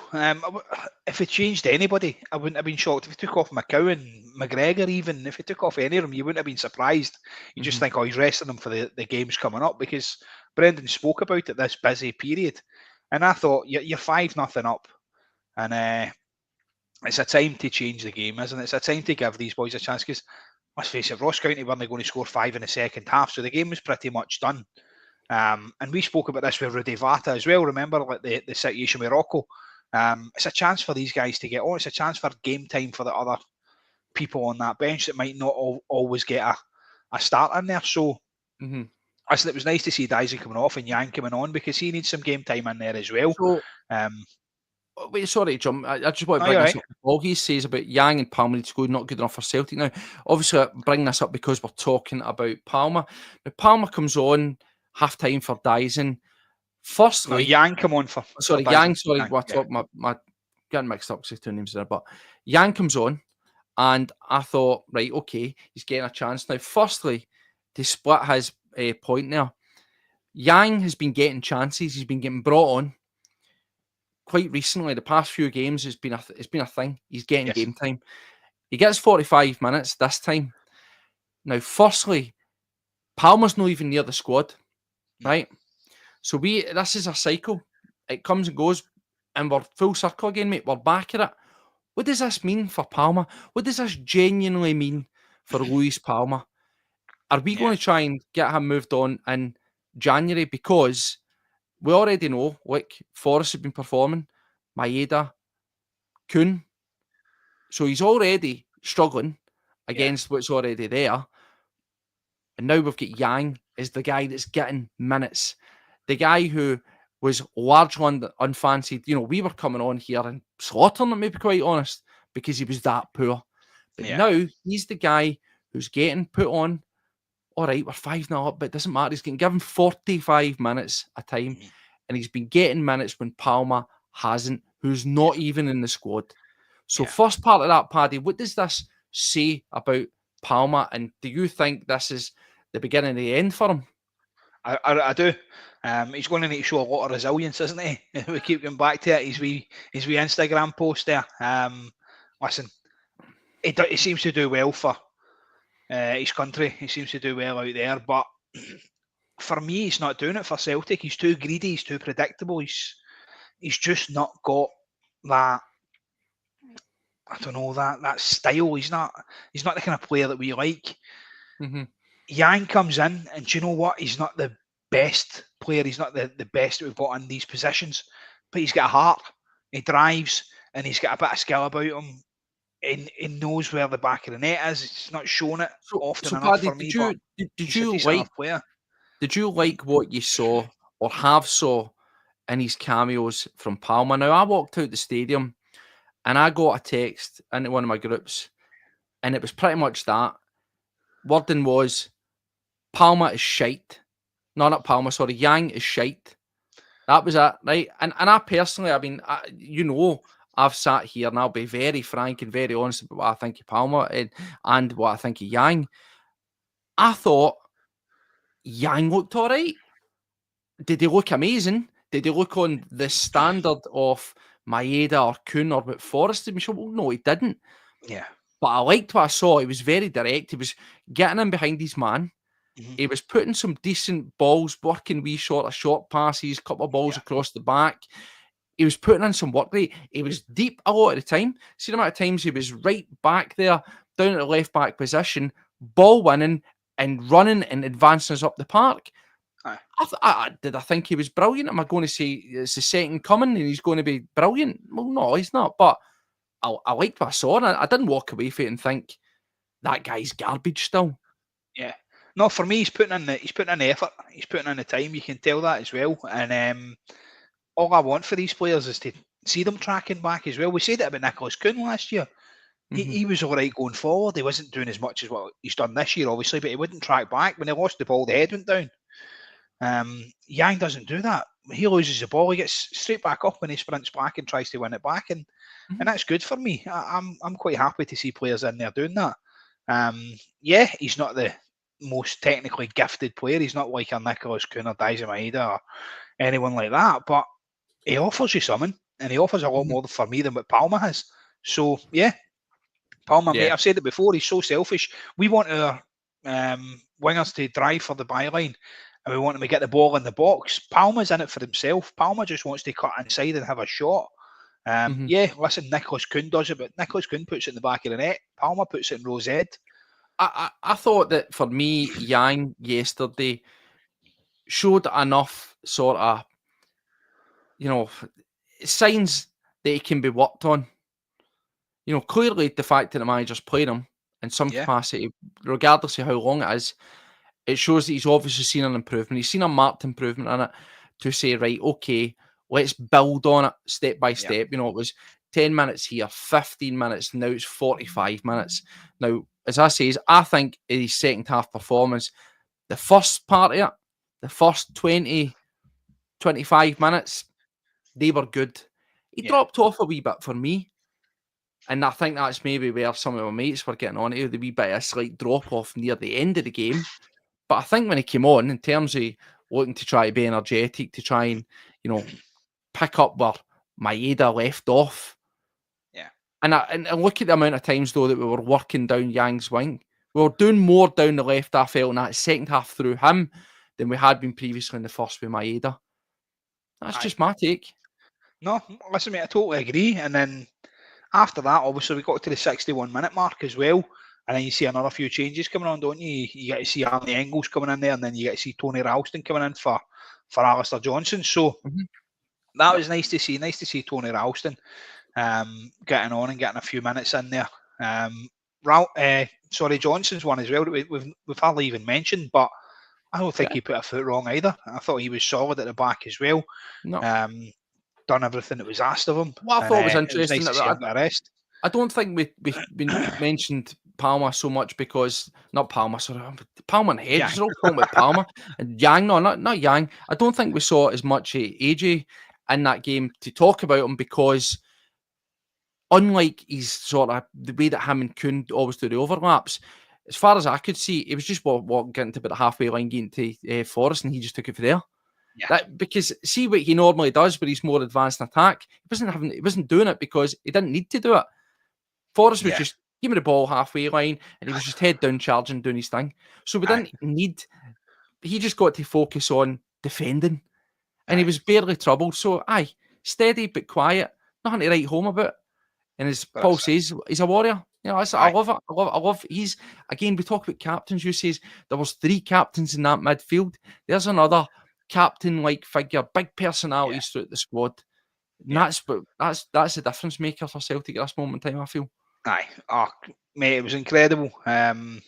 If it changed anybody, I wouldn't have been shocked. If he took off McCowan, McGregor, even if he took off any of them, you wouldn't have been surprised. You just think, oh, he's resting them for the games coming up, because Brendan spoke about it this busy period, and I thought you're 5-0 up, and it's a time to change the game, isn't it? It's a time to give these boys a chance, because let's face it, Ross County weren't going to score 5 in the second half, so the game was pretty much done. And we spoke about this with Rudy Vata as well. Remember, like the situation with Rocco. It's a chance for these guys to get on. It's a chance for game time for the other people on that bench that might not always get a start in there. So it was nice to see Daisy coming off and Yang coming on, because he needs some game time in there as well. So, wait, sorry, John. I just want to bring this up. All he says about Yang and Palmer to go not good enough for Celtic now. Obviously, I bring this up because we're talking about Palmer. Now, Palmer comes on half time for Dyson. Firstly, Yang come on for Yang. Sorry, my getting mixed up because two names there. But Yang comes on, and I thought, right, okay, he's getting a chance now. Firstly, to split his point there, Yang has been getting chances. He's been getting brought on quite recently. The past few games, it's been a thing. He's getting game time. He gets 45 minutes this time. Now, firstly, Palmer's not even near the squad, right? So this is a cycle. It comes and goes, and we're full circle again, mate. We're back at it. What does this mean for Palmer? What does this genuinely mean for Luis Palmer? Are we going to try and get him moved on in January? Because we already know, like, Forrest has been performing, Maeda, Kuhn. So he's already struggling against what's already there. And now we've got Yang as the guy that's getting minutes. The guy who was largely unfancied. You know, we were coming on here and slaughtering him, to be quite honest, because he was that poor. But now he's the guy who's getting put on. All right, we're 5-0 up, but it doesn't matter. He's getting given 45 minutes a time, and he's been getting minutes when Palmer hasn't, who's not even in the squad. So first part of that, Paddy, what does this say about Palmer, and do you think this is the beginning of the end for him? I do. He's going to need to show a lot of resilience, isn't he? We keep going back to it. His wee Instagram post there. Listen, he seems to do well for his country. He seems to do well out there, but for me, he's not doing it for Celtic. He's too greedy. He's too predictable. He's just not got that. I don't know, that style. He's not the kind of player that we like. Yang comes in, and do you know what? He's not the best player. He's not the best that we've got in these positions, but he's got a heart. He drives, and he's got a bit of skill about him. He knows where the back of the net is. He's not shown it often enough Paddy, for me. Did you like what you saw or have saw in his cameos from Palmer? Now, I walked out the stadium and I got a text into one of my groups, and it was pretty much that. Wording was, Palmer is shite. No, not Palmer, sorry. Yang is shite. That was it, right? And I personally, I mean, I've sat here and I'll be very frank and very honest about what I think of Palmer and what I think of Yang. I thought Yang looked all right. Did he look amazing? Did he look on the standard of Maeda or Kuhn or what Forrest did? Well, no, he didn't. Yeah. But I liked what I saw. He was very direct. He was getting in behind his man. He was putting some decent balls, working wee short passes, couple of balls across the back. He was putting in some work rate. He was deep a lot of the time. See the amount of times he was right back there, down at the left back position, ball winning and running and advancing us up the park. Did I think he was brilliant? Am I going to say it's the second coming and he's going to be brilliant? Well, no, he's not. But I liked what I saw, and I didn't walk away from it and think that guy's garbage still. Yeah. No, for me, he's putting in the effort. He's putting in the time. You can tell that as well. And all I want for these players is to see them tracking back as well. We said it about Nicholas Kuhn last year. He was all right going forward. He wasn't doing as much as what he's done this year, obviously, but he wouldn't track back. When he lost the ball, the head went down. Yang doesn't do that. He loses the ball, he gets straight back up when he sprints back and tries to win it back. And and that's good for me. I'm quite happy to see players in there doing that. He's not the most technically gifted player. He's not like a Nicholas Kuhn or Daisy Maeda or anyone like that, but he offers you something, and he offers a lot more for me than what Palmer has. So, yeah, Palmer, mate, I've said it before, he's so selfish. We want our wingers to drive for the byline, and we want them to get the ball in the box. Palmer's in it for himself. Palmer just wants to cut inside and have a shot. Listen, Nicholas Kuhn does it, but Nicholas Kuhn puts it in the back of the net. Palmer puts it in Rose Ed. I thought that for me, Yang yesterday showed enough sort of, signs that he can be worked on. Clearly the fact that the manager's playing him in some capacity, regardless of how long it is, it shows that he's obviously seen an improvement. He's seen a marked improvement in it to say, right, okay, let's build on it step by step. It was 10 minutes here, 15 minutes, now it's 45 minutes. Now, as I say, I think his second half performance, the first part of it, the first 20, 25 minutes, they were good. He dropped off a wee bit for me. And I think that's maybe where some of my mates were getting on to, the wee bit of a slight drop off near the end of the game. But I think when he came on, in terms of looking to try to be energetic, to try and, pick up where Maeda left off. Yeah. And look at the amount of times, though, that we were working down Yang's wing. We were doing more down the left, I felt, in that second half through him than we had been previously in the first with Maeda. That's just my take. No, listen, mate, I totally agree. And then after that, obviously, we got to the 61-minute mark as well. And then you see another few changes coming on, don't you? You get to see Arnie Engels coming in there, and then you get to see Tony Ralston coming in for Alistair Johnson. So that was nice to see. Nice to see Tony Ralston getting on and getting a few minutes in there. Johnson's one as well that we've hardly even mentioned, but I don't think he put a foot wrong either. I thought he was solid at the back as well. No. Done everything that was asked of him. What I thought was interesting, I don't think we mentioned Palmer so much because, not Palmer, sorry, Palmer and Hedges are all talking about Palmer. And Yang, no, not Yang. I don't think we saw as much AJ in that game to talk about him because, unlike his sort of, the way that him and Kuhn always do the overlaps, as far as I could see, he was just walking into about the halfway line, getting to Forrest, and he just took it for there. Because see what he normally does, where he's more advanced in attack. He wasn't doing it because he didn't need to do it. Forrest was just give me the ball halfway line, and he was just head down charging, doing his thing. So we didn't need. He just got to focus on defending, and he was barely troubled. So steady but quiet, nothing to write home about. And as Paul says, he's a warrior. I love it. I love. He's again. We talk about captains. You says there was 3 captains in that midfield. There's another captain-like figure, big personalities throughout the squad. And that's the difference maker for Celtic at this moment in time, I feel. Mate, it was incredible. Arnie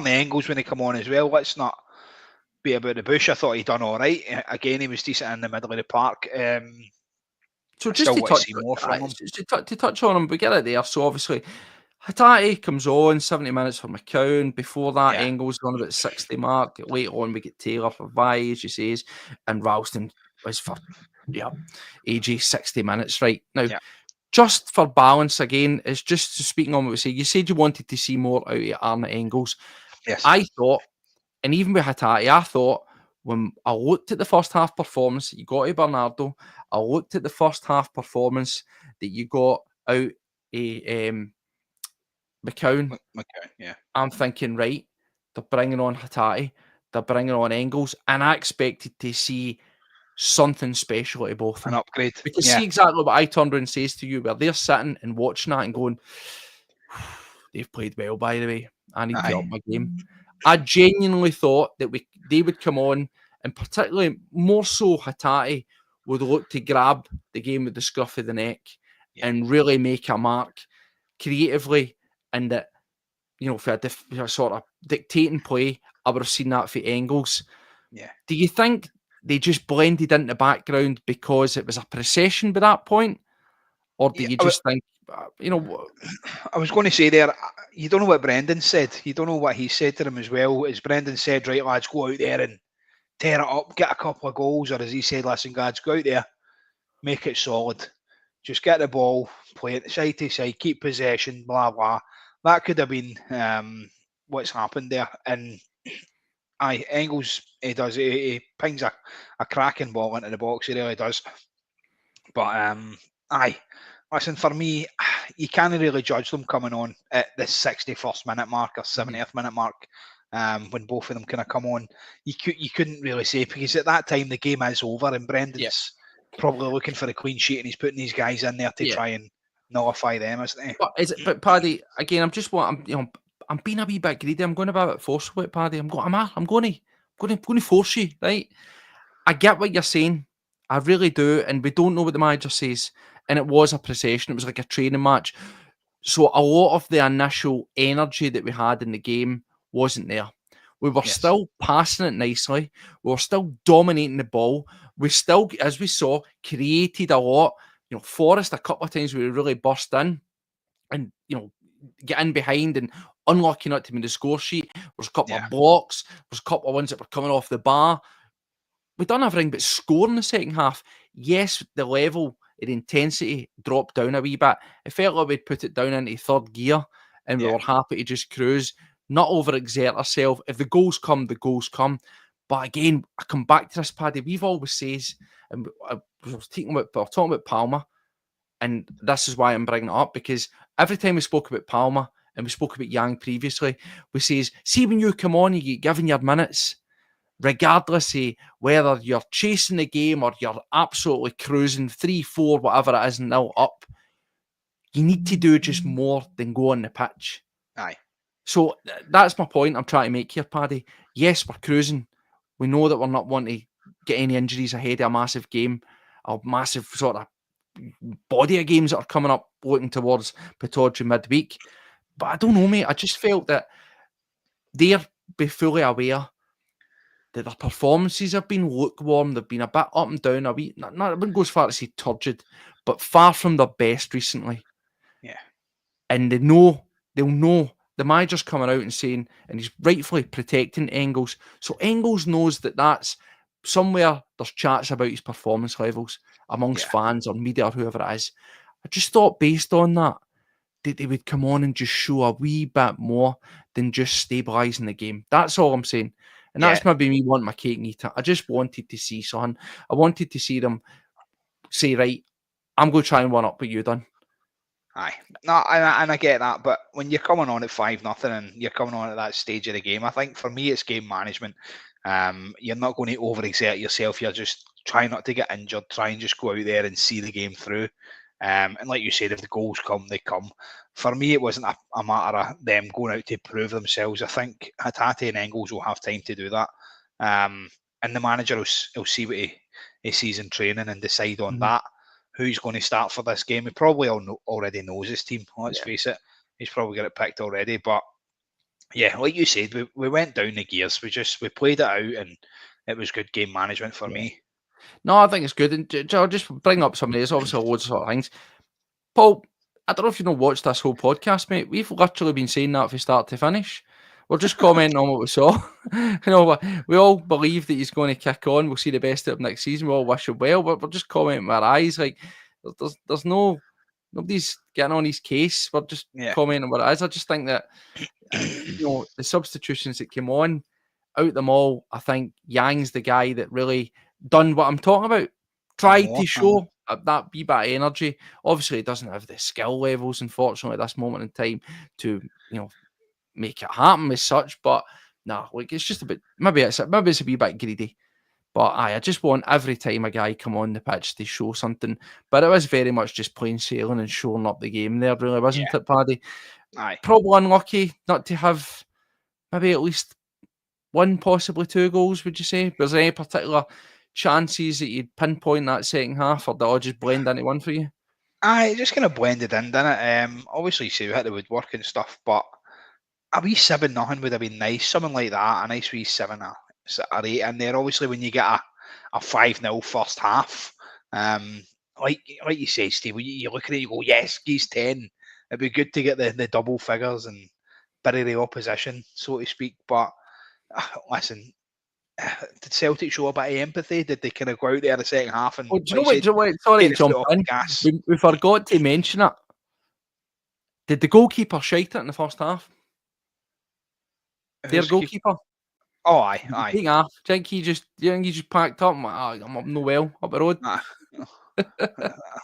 Engels when he come on as well. Let's not be about the bush. I thought he'd done all right. Again, he was decent in the middle of the park. So just to touch on him, we get it there. So obviously, Hatate comes on 70 minutes for Mccowan. Before that, Engels on about 60 mark. Later on, we get Taylor for Bhoys, you says, and Ralston was for AJ 60 minutes. Right now, just for balance again, it's just speaking on what we say. You said you wanted to see more out of Arne Engels. Yes, I thought, and even with Hatate, I thought when I looked at the first half performance that you got to Bernardo, I looked at the first half performance that you got out of Mccowan, I'm thinking, right, they're bringing on Hatate, they're bringing on Engels, and I expected to see something special to both of them. An upgrade. Because see exactly what I turned around and says to you, where they're sitting and watching that and going, they've played well, by the way. I need to up my game. I genuinely thought that they would come on, and particularly more so Hatate would look to grab the game with the scruff of the neck and really make a mark creatively. And that, for a sort of dictating play, I would have seen that for Engels. Yeah. Do you think they just blended into the background because it was a procession by that point? Or do you just think, I was going to say there, you don't know what Brendan said. You don't know what he said to them as well. As Brendan said, right, lads, go out there and tear it up, get a couple of goals. Or as he said, listen, lads, go out there, make it solid. just get the ball, play it side to side, keep possession, blah blah. That could have been what's happened there. And aye, Engels, he pings a cracking ball into the box, he really does. But aye, listen, for me, you can't really judge them coming on at the 61st minute mark or 70th minute mark. When both of them kind of come on, you couldn't really say, because at that time the game is over and Brendan's probably looking for a clean sheet and he's putting these guys in there to try and nullify them, isn't he? But Paddy, again, I'm being a wee bit greedy. I'm going to be a bit forceful with Paddy. I'm going to force you, right? I get what you're saying. I really do, and we don't know what the manager says. And it was a procession. It was like a training match. So a lot of the initial energy that we had in the game wasn't there. We were still passing it nicely. We were still dominating the ball. We still, as we saw, created a lot. Forrest a couple of times we really burst in and, get in behind and unlucky not to be in the score sheet. There's a couple of blocks. There's a couple of ones that were coming off the bar. We done everything but score in the second half. Yes, the level and intensity dropped down a wee bit. It felt like we'd put it down into third gear and we were happy to just cruise, not overexert ourselves. If the goals come, the goals come. But again, I come back to this, Paddy. We've always says, and we're talking about Palmer, and this is why I'm bringing it up, because every time we spoke about Palmer and we spoke about Yang previously, we says, see, when you come on, you get given your minutes, regardless of whether you're chasing the game or you're absolutely cruising 3-4, whatever it is, nil up, you need to do just more than go on the pitch. Aye. So that's my point I'm trying to make here, Paddy. Yes, we're cruising. We know that we're not wanting to get any injuries ahead of a massive game, a massive sort of body of games that are coming up looking towards Pittodrie midweek. But I don't know, mate. I just felt that they're be fully aware that their performances have been lukewarm. They've been a bit up and down, a wee. I wouldn't go as far as say turgid, but far from their best recently. Yeah. And they'll know. The manager's coming out and saying, and he's rightfully protecting Engels. So Engels knows that that's somewhere there's chats about his performance levels amongst fans or media or whoever it is. I just thought based on that they would come on and just show a wee bit more than just stabilising the game. That's all I'm saying. And that's maybe me wanting my cake and eat it. I just wanted to see something. I wanted to see them say, right, I'm going to try and one up what you done. Aye. No, and I get that, but when you're coming on at 5-0 and you're coming on at that stage of the game, I think for me it's game management. You're not going to overexert yourself. You're just trying not to get injured. Try and just go out there and see the game through. And like you said, if the goals come, they come. For me, it wasn't a matter of them going out to prove themselves. I think Hatate and Engels will have time to do that. And the manager will see what he sees in training and decide on that. Who's going to start for this game? He probably already knows his team. Let's face it. He's probably got it picked already. But yeah, like you said, we went down the gears. We played it out, and it was good game management for me. No, I think it's good. And I'll just bring up some of these. Obviously, loads of sort of things. Paul, I don't know if you've watched this whole podcast, mate. We've literally been saying that from start to finish. We're just commenting on what we saw. We all believe that he's going to kick on. We'll see the best of him next season. We all wish him well, but we're just commenting with our eyes. Like, there's nobody's getting on his case. We're just commenting what it is. I just think that, the substitutions that came on, out them all, I think Yang's the guy that really done what I'm talking about. Tried to show that wee bit of energy. Obviously, he doesn't have the skill levels, unfortunately, at this moment in time to, make it happen as such. But it's just a bit. Maybe it's a wee bit greedy. But I just want every time a guy come on the pitch to show something. But it was very much just plain sailing and showing up the game there, really, wasn't it, Paddy? Aye. Probably unlucky not to have maybe at least one, possibly two goals, would you say? Was there any particular chances that you'd pinpoint that second half, or did it all just blend into one for you? Aye, it just kind of blended in, didn't it? Obviously, we hit the woodwork and stuff, but a wee 7-0 would have been nice. Something like that, a nice wee 7 or 8 in there. Obviously, when you get a 5-0 first half, like you say, Steve, you look at it, you go, yes, he's 10. It'd be good to get the double figures and bury the opposition, so to speak. But listen, did Celtic show a bit of empathy? Did they kind of go out there the second half and, Oh, do you like know you what? said, Sorry take to the foot jump off the in. gas? We forgot to mention it. Did the goalkeeper shite it in the first half? Their Who's keep? goalkeeper? Oh, aye, Did he aye. take off? Do you think he just packed up and went, I'm up no well up the road? Ah,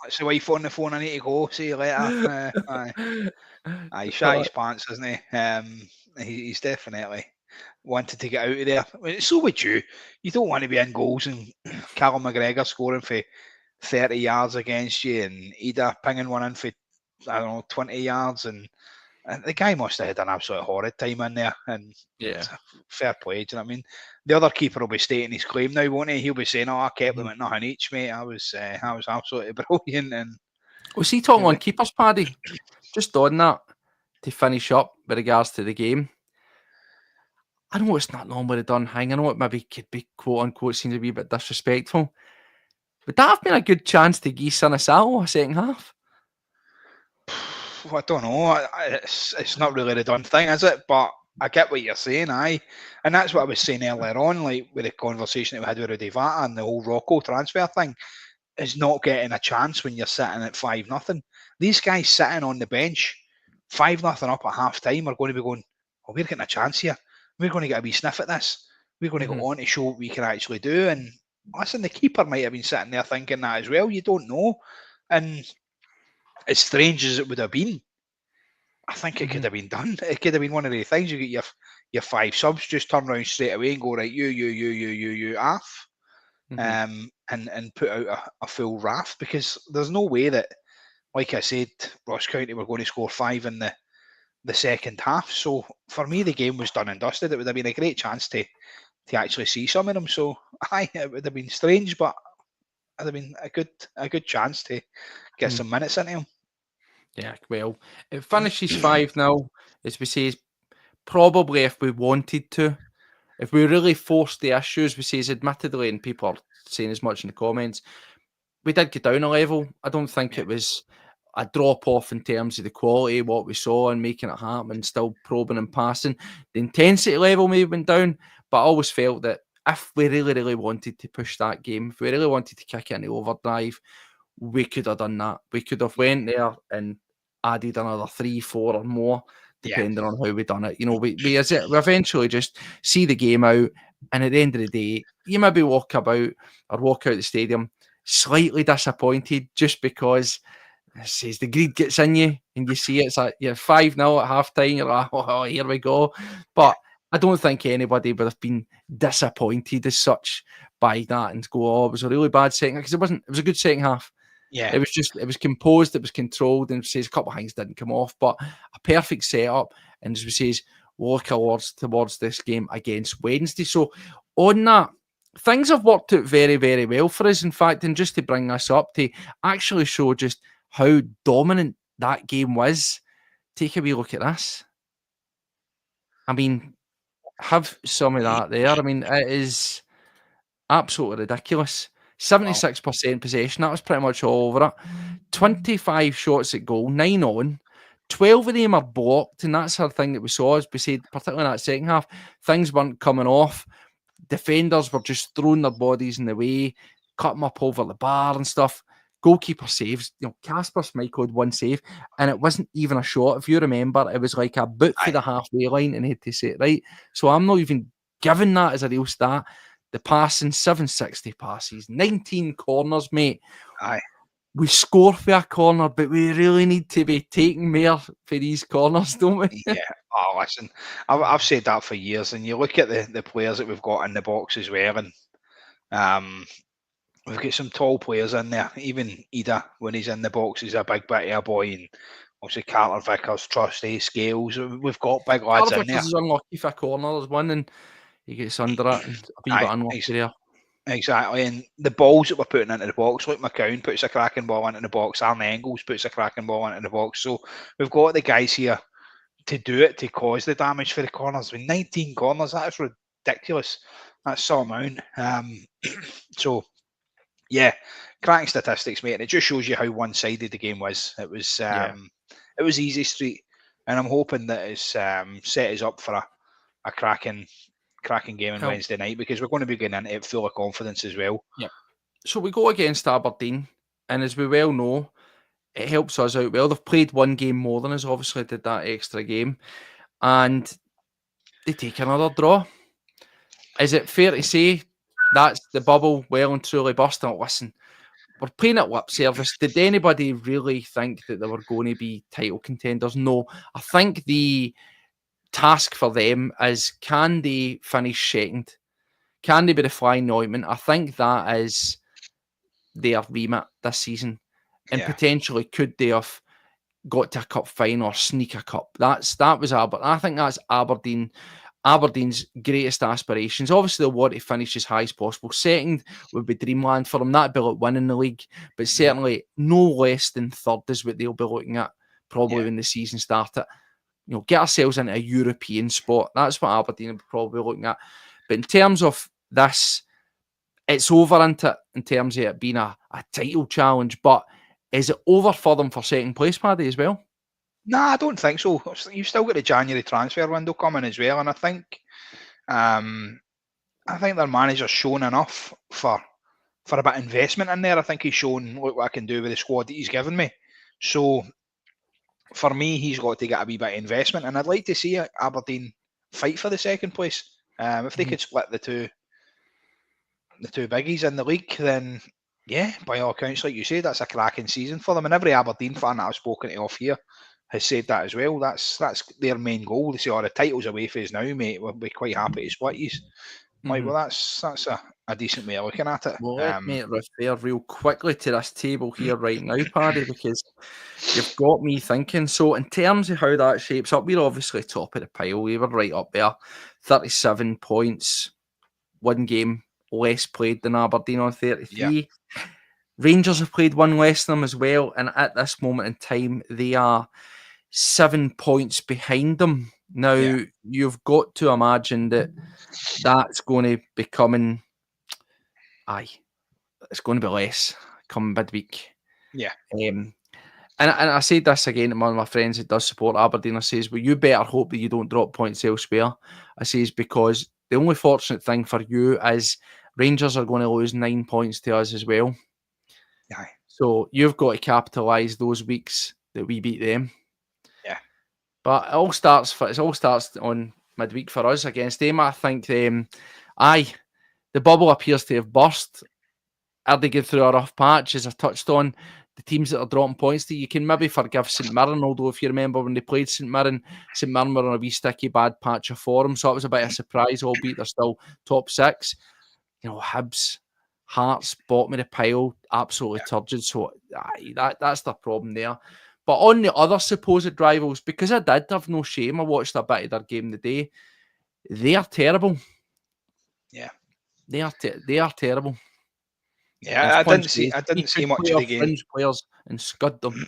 it's the wife on the phone. I need to go. See you later. Aye. He shat his pants, isn't he? He's definitely wanted to get out of there. I mean, so would you. You don't want to be in goals and Callum McGregor scoring for 30 yards against you and Ida pinging one in for, I don't know, 20 yards. And the guy must have had an absolute horrid time in there. And Yeah. fair play, do you know what I mean? The other keeper will be stating his claim now, won't he? He'll be saying, "Oh, I kept them at nothing each, mate. I was absolutely brilliant." And Was he talking he'll on be, keepers, Paddy? Just on that, to finish up with regards to the game. I know it's not normally done hang. I know it maybe could be quote unquote seems a wee bit disrespectful. Would that have been a good chance to give Sinasal a second half? I don't know. It's not really the done thing, is it? But I get what you're saying, aye. And that's what I was saying earlier on, like with the conversation that we had with Rudy Vata and the whole Rocco transfer thing, is not getting a chance when you're sitting at 5-0. These guys sitting on the bench, 5-0 up at half time, are going to be going, "Oh, we're getting a chance here. We're going to get a wee sniff at this. We're going to go on to show what we can actually do." And listen, the keeper might have been sitting there thinking that as well. You don't know. And as strange as it would have been, I think it could have been done. It could have been one of the things. You get your 5 subs, just turn around straight away and go, right, you off, and put out a full raft, because there's no way that, like I said, Ross County were going to score 5 in the second half. So for me, the game was done and dusted. It would have been a great chance to actually see some of them. So aye, it would have been strange, but it would have been a good chance to get some minutes into him. Yeah, well, it finishes 5-0, as we say, probably if we wanted to. If we really forced the issues, we say, admittedly, and people are saying as much in the comments, we did get down a level. I don't think it was a drop off in terms of the quality of what we saw and making it happen, still probing and passing. The intensity level may have been down, but I always felt that if we really, really wanted to push that game, if we really wanted to kick it into overdrive, we could have done that. We could have went there and added another 3, 4 or more, Yeah, depending on how we done it. You know, we eventually just see the game out, and at the end of the day, you maybe walk out the stadium slightly disappointed just because it says the greed gets in you and you see it's like you're 5-0 at half time, you're like, oh, here we go. But I don't think anybody would have been disappointed as such by that and go, oh, it was a really bad second, because it wasn't. It was a good second half. yeah, It was composed, it was controlled, and it says a couple of things didn't come off, but a perfect setup. And as we says, look towards this game against Wednesday. So on that, things have worked out very, very well for us. In fact, and just to bring us up to actually show just how dominant that game was, take a wee look at this. I mean, have some of that there. I mean, it is absolutely ridiculous. 76% possession, that was pretty much all over it. 25 shots at goal, 9 on. 12 of them are blocked, and that's the thing that we saw, as we said, particularly in that second half. Things weren't coming off. Defenders were just throwing their bodies in the way, cut them up over the bar and stuff. Goalkeeper saves. You know, Casper Schmeichel had one save, and it wasn't even a shot. If you remember, it was like a boot for aye, the halfway line, and he had to say it right. So I'm not even giving that as a real stat. The passing, 760 passes, 19 corners, mate. aye. We score for a corner, but we really need to be taking more for these corners, don't we? Yeah. Oh, listen, I've said that for years, and you look at the players that we've got in the box as well, and we've got some tall players in there. Even Ida, when he's in the box, he's a big bit of a boy, and obviously Carter Vickers, Trusty, Scales. We've got big lads in there. Vickers is unlucky for a corner. There's one, and he gets under it, and a wee bit Aye, unlucky there. exactly. And the balls that we're putting into the box, like Mccowan puts a cracking ball into the box, Aaron Engels puts a cracking ball into the box. So we've got the guys here to do it, to cause the damage for the corners. With 19 corners, that is ridiculous. That's so amount. So yeah, cracking statistics, mate, and it just shows you how one-sided the game was. It was it was easy street, and I'm hoping that it's set us up for a cracking cracking game on Well, Wednesday night, because we're going to be getting into it full of confidence as well. yeah. So we go against Aberdeen, and as we well know, it helps us out well. They've played one game more than us, obviously did that extra game, and they take another draw. Is it fair to say that's the bubble well and truly burst? Now, listen, we're playing at lip service. Did anybody really think that they were going to be title contenders? No. I think the task for them is, can they finish second? Can they be the flying ointment? I think that is their remit this season. And Yeah. potentially could they have got to a cup final or sneak a cup? That was Aberdeen. I think that's Aberdeen's greatest aspirations. Obviously, they'll want to finish as high as possible. Second would be dreamland for them. That'd be like winning the league, but certainly no less than third is what they'll be looking at probably when the season started. You know, get ourselves into a European spot. That's what Aberdeen will be probably looking at. But in terms of this, it's over into in terms of it being a title challenge. But is it over for them for second place, Paddy, as well? Nah, I don't think so. You've still got the January transfer window coming as well, and I think their manager's shown enough for a bit of investment in there. I think he's shown, look what I can do with the squad that he's given me. So for me, he's got to get a wee bit of investment, and I'd like to see Aberdeen fight for the second place. If they could split the two biggies in the league, then yeah, by all accounts, like you say, that's a cracking season for them. And every Aberdeen fan that I've spoken to off here has said that as well. That's their main goal. They say, "Oh, the title's away from us now, mate. We'll be quite happy to split you." Like, well, that's a decent way of looking at it. Well, let me refer real quickly to this table here right now, Paddy, because you've got me thinking. So, in terms of how that shapes up, we're obviously top of the pile. We were right up there, 37 points, one game less played than Aberdeen on 33. Yeah. Rangers have played one less than them as well, and at this moment in time, they are 7 points behind them. Now, you've got to imagine that that's going to be coming. It's going to be less come midweek. Yeah. And I said this again to one of my friends that does support Aberdeen. I says, well, you better hope that you don't drop points elsewhere. I says, because the only fortunate thing for you is Rangers are going to lose 9 points to us as well. Yeah. So you've got to capitalise those weeks that we beat them. Yeah. But it all starts on midweek for us against them. I think the bubble appears to have burst. Are they going through a rough patch? As I touched on, the teams that are dropping points to you can maybe forgive St Mirren, although if you remember when they played St Mirren were on a wee sticky bad patch of form, so it was a bit of a surprise, albeit they're still top six. You know, Hibs, Hearts, bottom of the pile, absolutely turgid, so that's the problem there. But on the other supposed rivals, because I did have no shame, I watched a bit of their game today, they are terrible. Yeah. They are terrible. Yeah, I didn't see much of the game. Fringe players and scud them.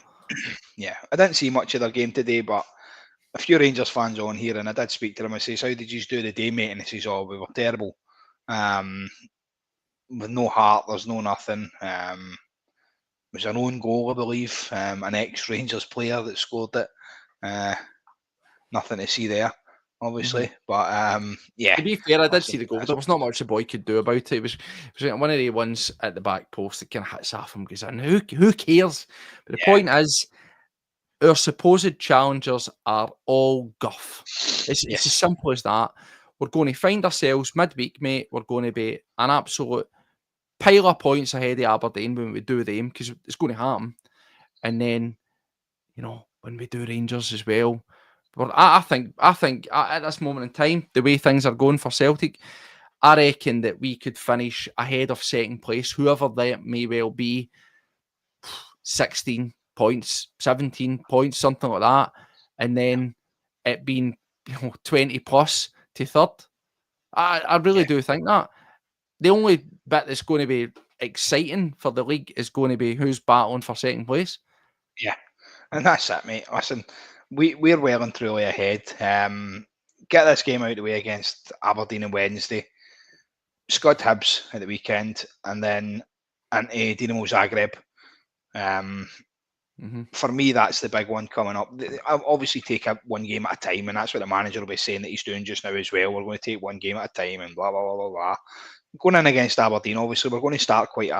Yeah, I didn't see much of their game today, but a few Rangers fans on here, and I did speak to them. I says, "How did you do the day, mate?" And he says, "Oh, we were terrible. With no heart, there's no nothing. It was an own goal, I believe. An ex-Rangers player that scored it. Nothing to see there, obviously. But yeah. To be fair, I did see the goal. There was not much the boy could do about it. It was one of the ones at the back post that kind of hits off him, goes in. Who cares? But the point is, our supposed challengers are all guff. It's as simple as that. We're going to find ourselves midweek, mate. We're going to be an absolute pile of points ahead of Aberdeen when we do them, because it's going to happen. And then, you know, when we do Rangers as well. But I think at this moment in time, the way things are going for Celtic, I reckon that we could finish ahead of second place, whoever that may well be, 16 points, 17 points, something like that. And then it being 20 plus to third. I really do think that. The only bit that's going to be exciting for the league is going to be who's battling for second place. Yeah, and that's it, mate. Listen, we're well and truly ahead. Get this game out of the way against Aberdeen on Wednesday. Scud Hibs at the weekend, and then into Dinamo Zagreb. For me, that's the big one coming up. I'll obviously take one game at a time, and that's what the manager will be saying that he's doing just now as well. We're going to take one game at a time, and blah blah blah blah blah. Going in against Aberdeen, obviously, we're going to start quite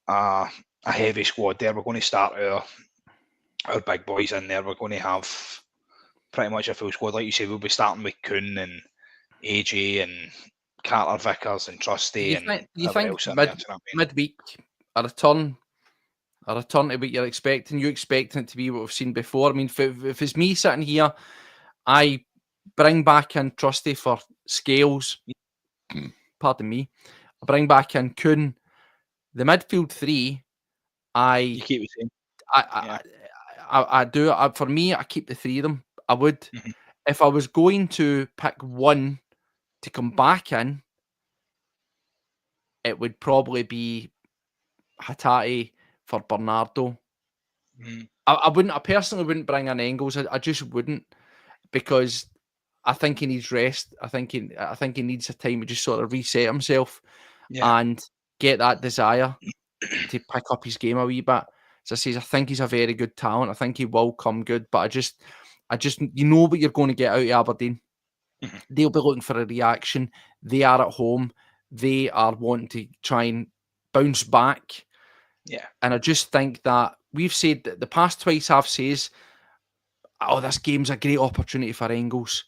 a heavy squad there. We're going to start our big boys in there. We're going to have pretty much a full squad, like you say. We'll be starting with Kuhn and AJ and Carter Vickers and Trusty Do you everyone think else in there. Do you know what I mean? midweek a return to what you're expecting? You expecting it to be what we've seen before? I mean, if it's me sitting here, I bring back in Trusty for Scales. Pardon me. I bring back in Kuhn. The midfield three, You keep the same. I do. For me, I keep the three of them. I would. Mhm. If I was going to pick one to come back in, it would probably be Hatate for Bernardo. Mhm. I personally wouldn't bring in Engels. I just wouldn't, because I think he needs rest. I think he needs a time to just sort of reset himself and get that desire to pick up his game a wee bit. As I say, I think he's a very good talent. I think he will come good, but I just you know what you're going to get out of Aberdeen. Mhm. They'll be looking for a reaction. They are at home. They are wanting to try and bounce back. Yeah. And I just think that we've said that the past twice I've says, oh, this game's a great opportunity for Engels.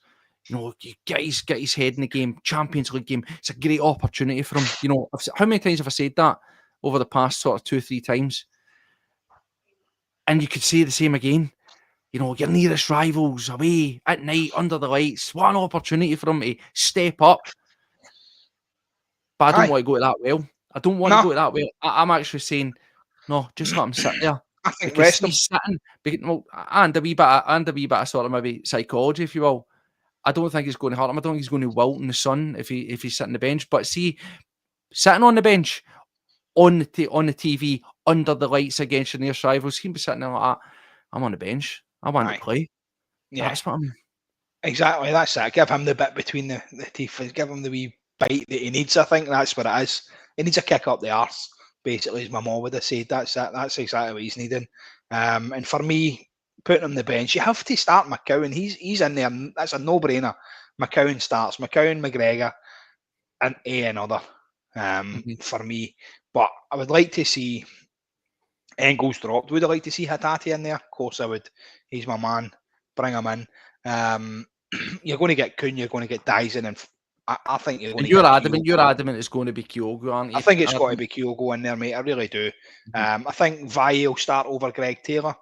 You know, you get his head in the game, Champions League game. It's a great opportunity for him. You know, how many times have I said that over the past sort of 2-3 times? And you could say the same again. You know, your nearest rivals away at night under the lights. What an opportunity for him to step up. But I don't want to go to that well. I don't want to go to that well. I'm actually saying, no, just let him sit there. I think Because rest him. he's sitting, well, and a wee bit of sort of maybe psychology, if you will. I don't think it's going to hurt him. I don't think he's going to wilt in the sun if he's sitting on the bench. But see, sitting on the bench on the TV under the lights against your nearest rivals, he'll be sitting there like that. I'm on the bench. I want to play. Yeah. That's what I'm. Exactly, that's it. Give him the bit between the teeth. Give him the wee bite that he needs. I think that's what it is. He needs a kick up the arse, basically, as my mum would have said. That's it. That's exactly what he's needing. And for me, putting him on the bench, you have to start Mccowan. He's in there. That's a no-brainer. Mccowan starts. Mccowan, McGregor, and another for me. But I would like to see Engels dropped. Would I like to see Hatate in there? Of course I would. He's my man. Bring him in. You're going to get Kuhn, you're going to get Dyson, and I think you're going to You're get adamant. You're adamant it's going to be Kyogo, aren't you? I think it's got to be Kyogo in there, mate. I really do. I think Vi will start over Greg Taylor,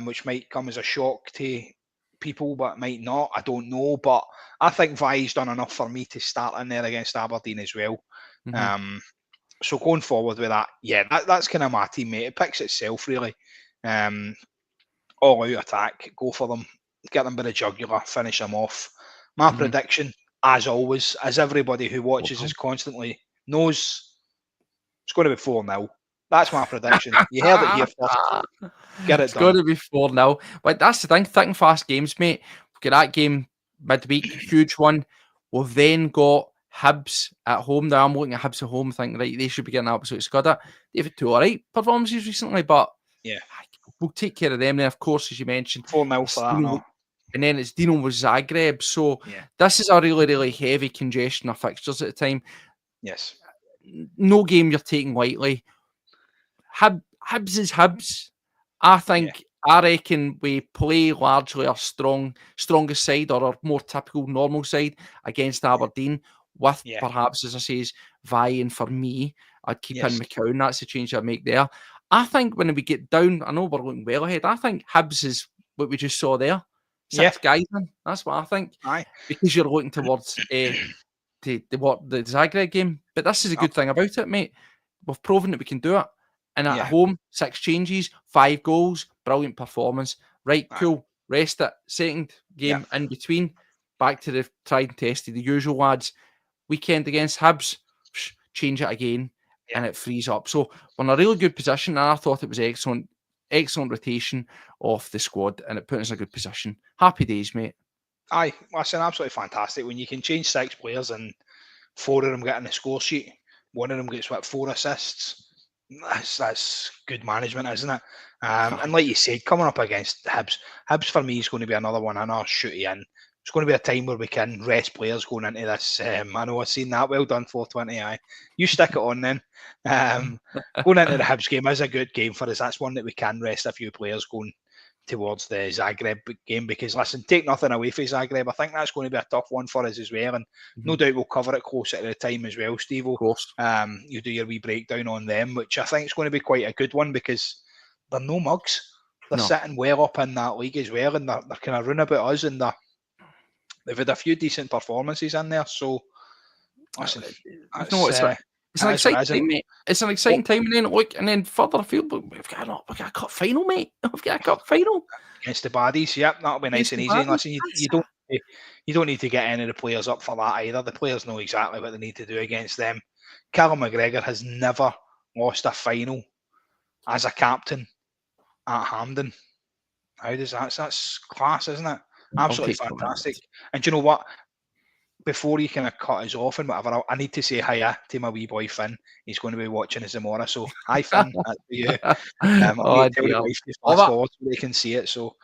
which might come as a shock to people, but might not. I don't know, but I think Vi's done enough for me to start in there against Aberdeen as well. So going forward with that, yeah, that's kind of my team, mate. It picks itself, really. All out attack, go for them, get them by the jugular, finish them off. My prediction, as always, as everybody who watches us constantly knows, it's going to be 4-0. That's my prediction. You heard it here first. Get it it's done. going to be 4-0. But that's the thing, thick and fast games, mate. We've got that game midweek, huge one. We've then got Hibs at home. Now I'm looking at Hibs at home, thinking, right, they should be getting absolutely scudded. They've had 2 alright performances recently, but yeah, we'll take care of them. Then, of course, as you mentioned, 4-0 for that now. And then it's Dino with Zagreb. So this is a really, really heavy congestion of fixtures at the time. Yes. No game you're taking lightly. Hibs is Hibs. I reckon we play largely our strongest side or our more typical normal side against Aberdeen with perhaps, as I say, Vi, and for me, I'd keep in Mccowan. That's the change I'd make there. I think when we get down, I know we're looking well ahead. I think Hibs is what we just saw there. 6 guys in. That's what I think. Aye. Because you're looking towards the Zagreb game. But this is a good thing about it, mate. We've proven that we can do it. And at home, 6 changes, 5 goals, brilliant performance. Right, cool. Rest it. Second game in between. Back to the tried and tested, the usual lads. Weekend against Hibs, change it again, and it frees up. So we're in a really good position, and I thought it was excellent rotation of the squad, and it put us in a good position. Happy days, mate. Aye, that's absolutely fantastic when you can change 6 players and 4 of them get in the score sheet. One of them gets 4 assists. That's good management, isn't it? And like you said, coming up against Hibs for me is going to be another one. I know, shoot you in. It's going to be a time where we can rest players going into this. I know I've seen that. Well done, 420. Aye, you stick it on then. Going into the Hibs game is a good game for us. That's one that we can rest a few players going towards the Zagreb game, because listen, take nothing away from Zagreb. I think that's going to be a tough one for us as well, and no doubt we'll cover it closer to the time as well, Steve. Of course. You do your wee breakdown on them, which I think is going to be quite a good one, because they're no mugs. They're sitting well up in that league as well, and they're kind of run about us, and they've had a few decent performances in there. So listen, it's an exciting time, mate. It's an exciting time, and then look, and then further afield, we've got a cup final, mate. We've got a cup final against the Baddies. Yep, that'll be nice and easy. And listen, you don't need to get any of the players up for that either. The players know exactly what they need to do against them. Callum McGregor has never lost a final as a captain at Hampden. How does that's class, isn't it? Absolutely fantastic. And do you know what? Before you kind of cut us off and whatever, I need to say hiya to my wee boy Finn. He's going to be watching us tomorrow. So hi Finn, that's for you. So they can see it. So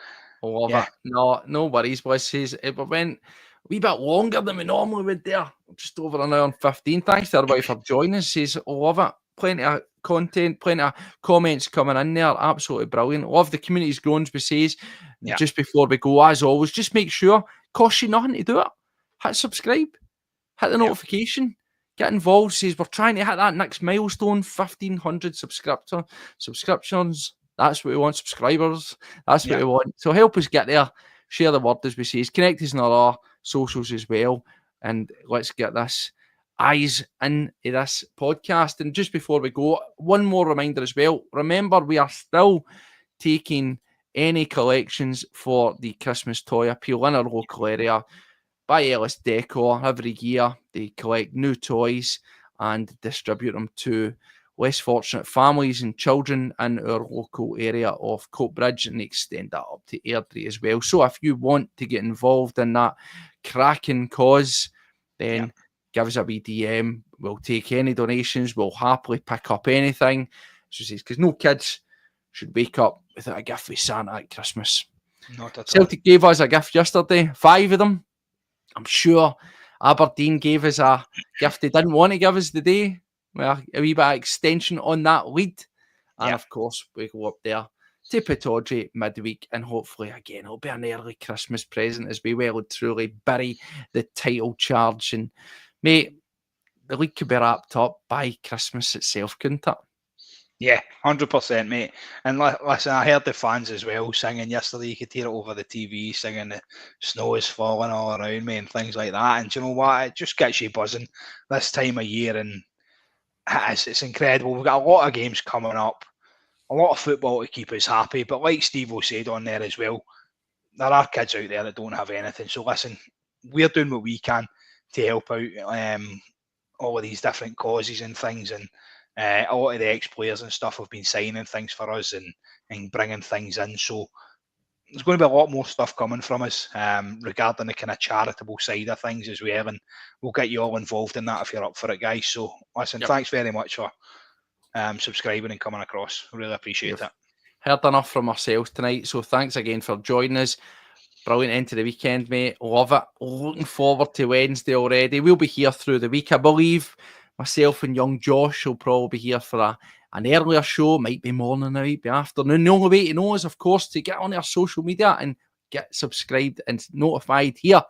it. No worries, boys. Says it went a wee bit longer than we normally would there. Just over an hour and 15. Thanks to everybody for joining us. Says love it. Plenty of content, plenty of comments coming in there. Absolutely brilliant. Love the community's grown, as we says. Just before we go, as always, just make sure, costs you nothing to do it. Hit subscribe, hit the notification, get involved. Says we're trying to hit that next milestone, 1,500 subscriptions. That's what we want. Subscribers. That's what we want. So help us get there. Share the word, as we say. Connect us on our socials as well, and let's get this eyes into this podcast. And just before we go, one more reminder as well. Remember, we are still taking any collections for the Christmas toy appeal in our local area. By Ellis Decor, every year they collect new toys and distribute them to less fortunate families and children in our local area of Coatbridge, and they extend that up to Airdrie as well. So if you want to get involved in that cracking cause, then give us a wee DM. We'll take any donations. We'll happily pick up anything. Because no kids should wake up without a gift with Santa at Christmas. Not at Celtic gave us a gift yesterday, 5 of them. I'm sure Aberdeen gave us a gift they didn't want to give us today. Well, a wee bit of extension on that lead. And of course, we go up there to Pittodrie midweek, and hopefully, again, it'll be an early Christmas present as we well and truly bury the title charge. And, mate, the league could be wrapped up by Christmas itself, couldn't it? Yeah, 100%, mate. And listen, I heard the fans as well singing yesterday. You could hear it over the TV, singing the snow is falling all around me and things like that. And you know what? It just gets you buzzing this time of year, and it's incredible. We've got a lot of games coming up, a lot of football to keep us happy. But like Steve-O said on there as well, there are kids out there that don't have anything. So listen, we're doing what we can to help out all of these different causes and things. And a lot of the ex-players and stuff have been signing things for us and bringing things in. So there's going to be a lot more stuff coming from us regarding the kind of charitable side of things as well. And we'll get you all involved in that if you're up for it, guys. So listen, thanks very much for subscribing and coming across. I really appreciate it. Heard enough from ourselves tonight. So thanks again for joining us. Brilliant end to the weekend, mate. Love it. Looking forward to Wednesday already. We'll be here through the week, I believe. Myself and young Josh will probably be here for an earlier show. Might be morning, might be afternoon. The only way to know is, of course, to get on our social media and get subscribed and notified here.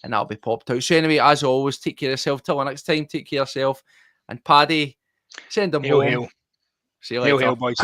And that'll be popped out. So anyway, as always, take care of yourself. Till next time, take care of yourself. And Paddy, send them home. Hail. See you later. Hail, boys.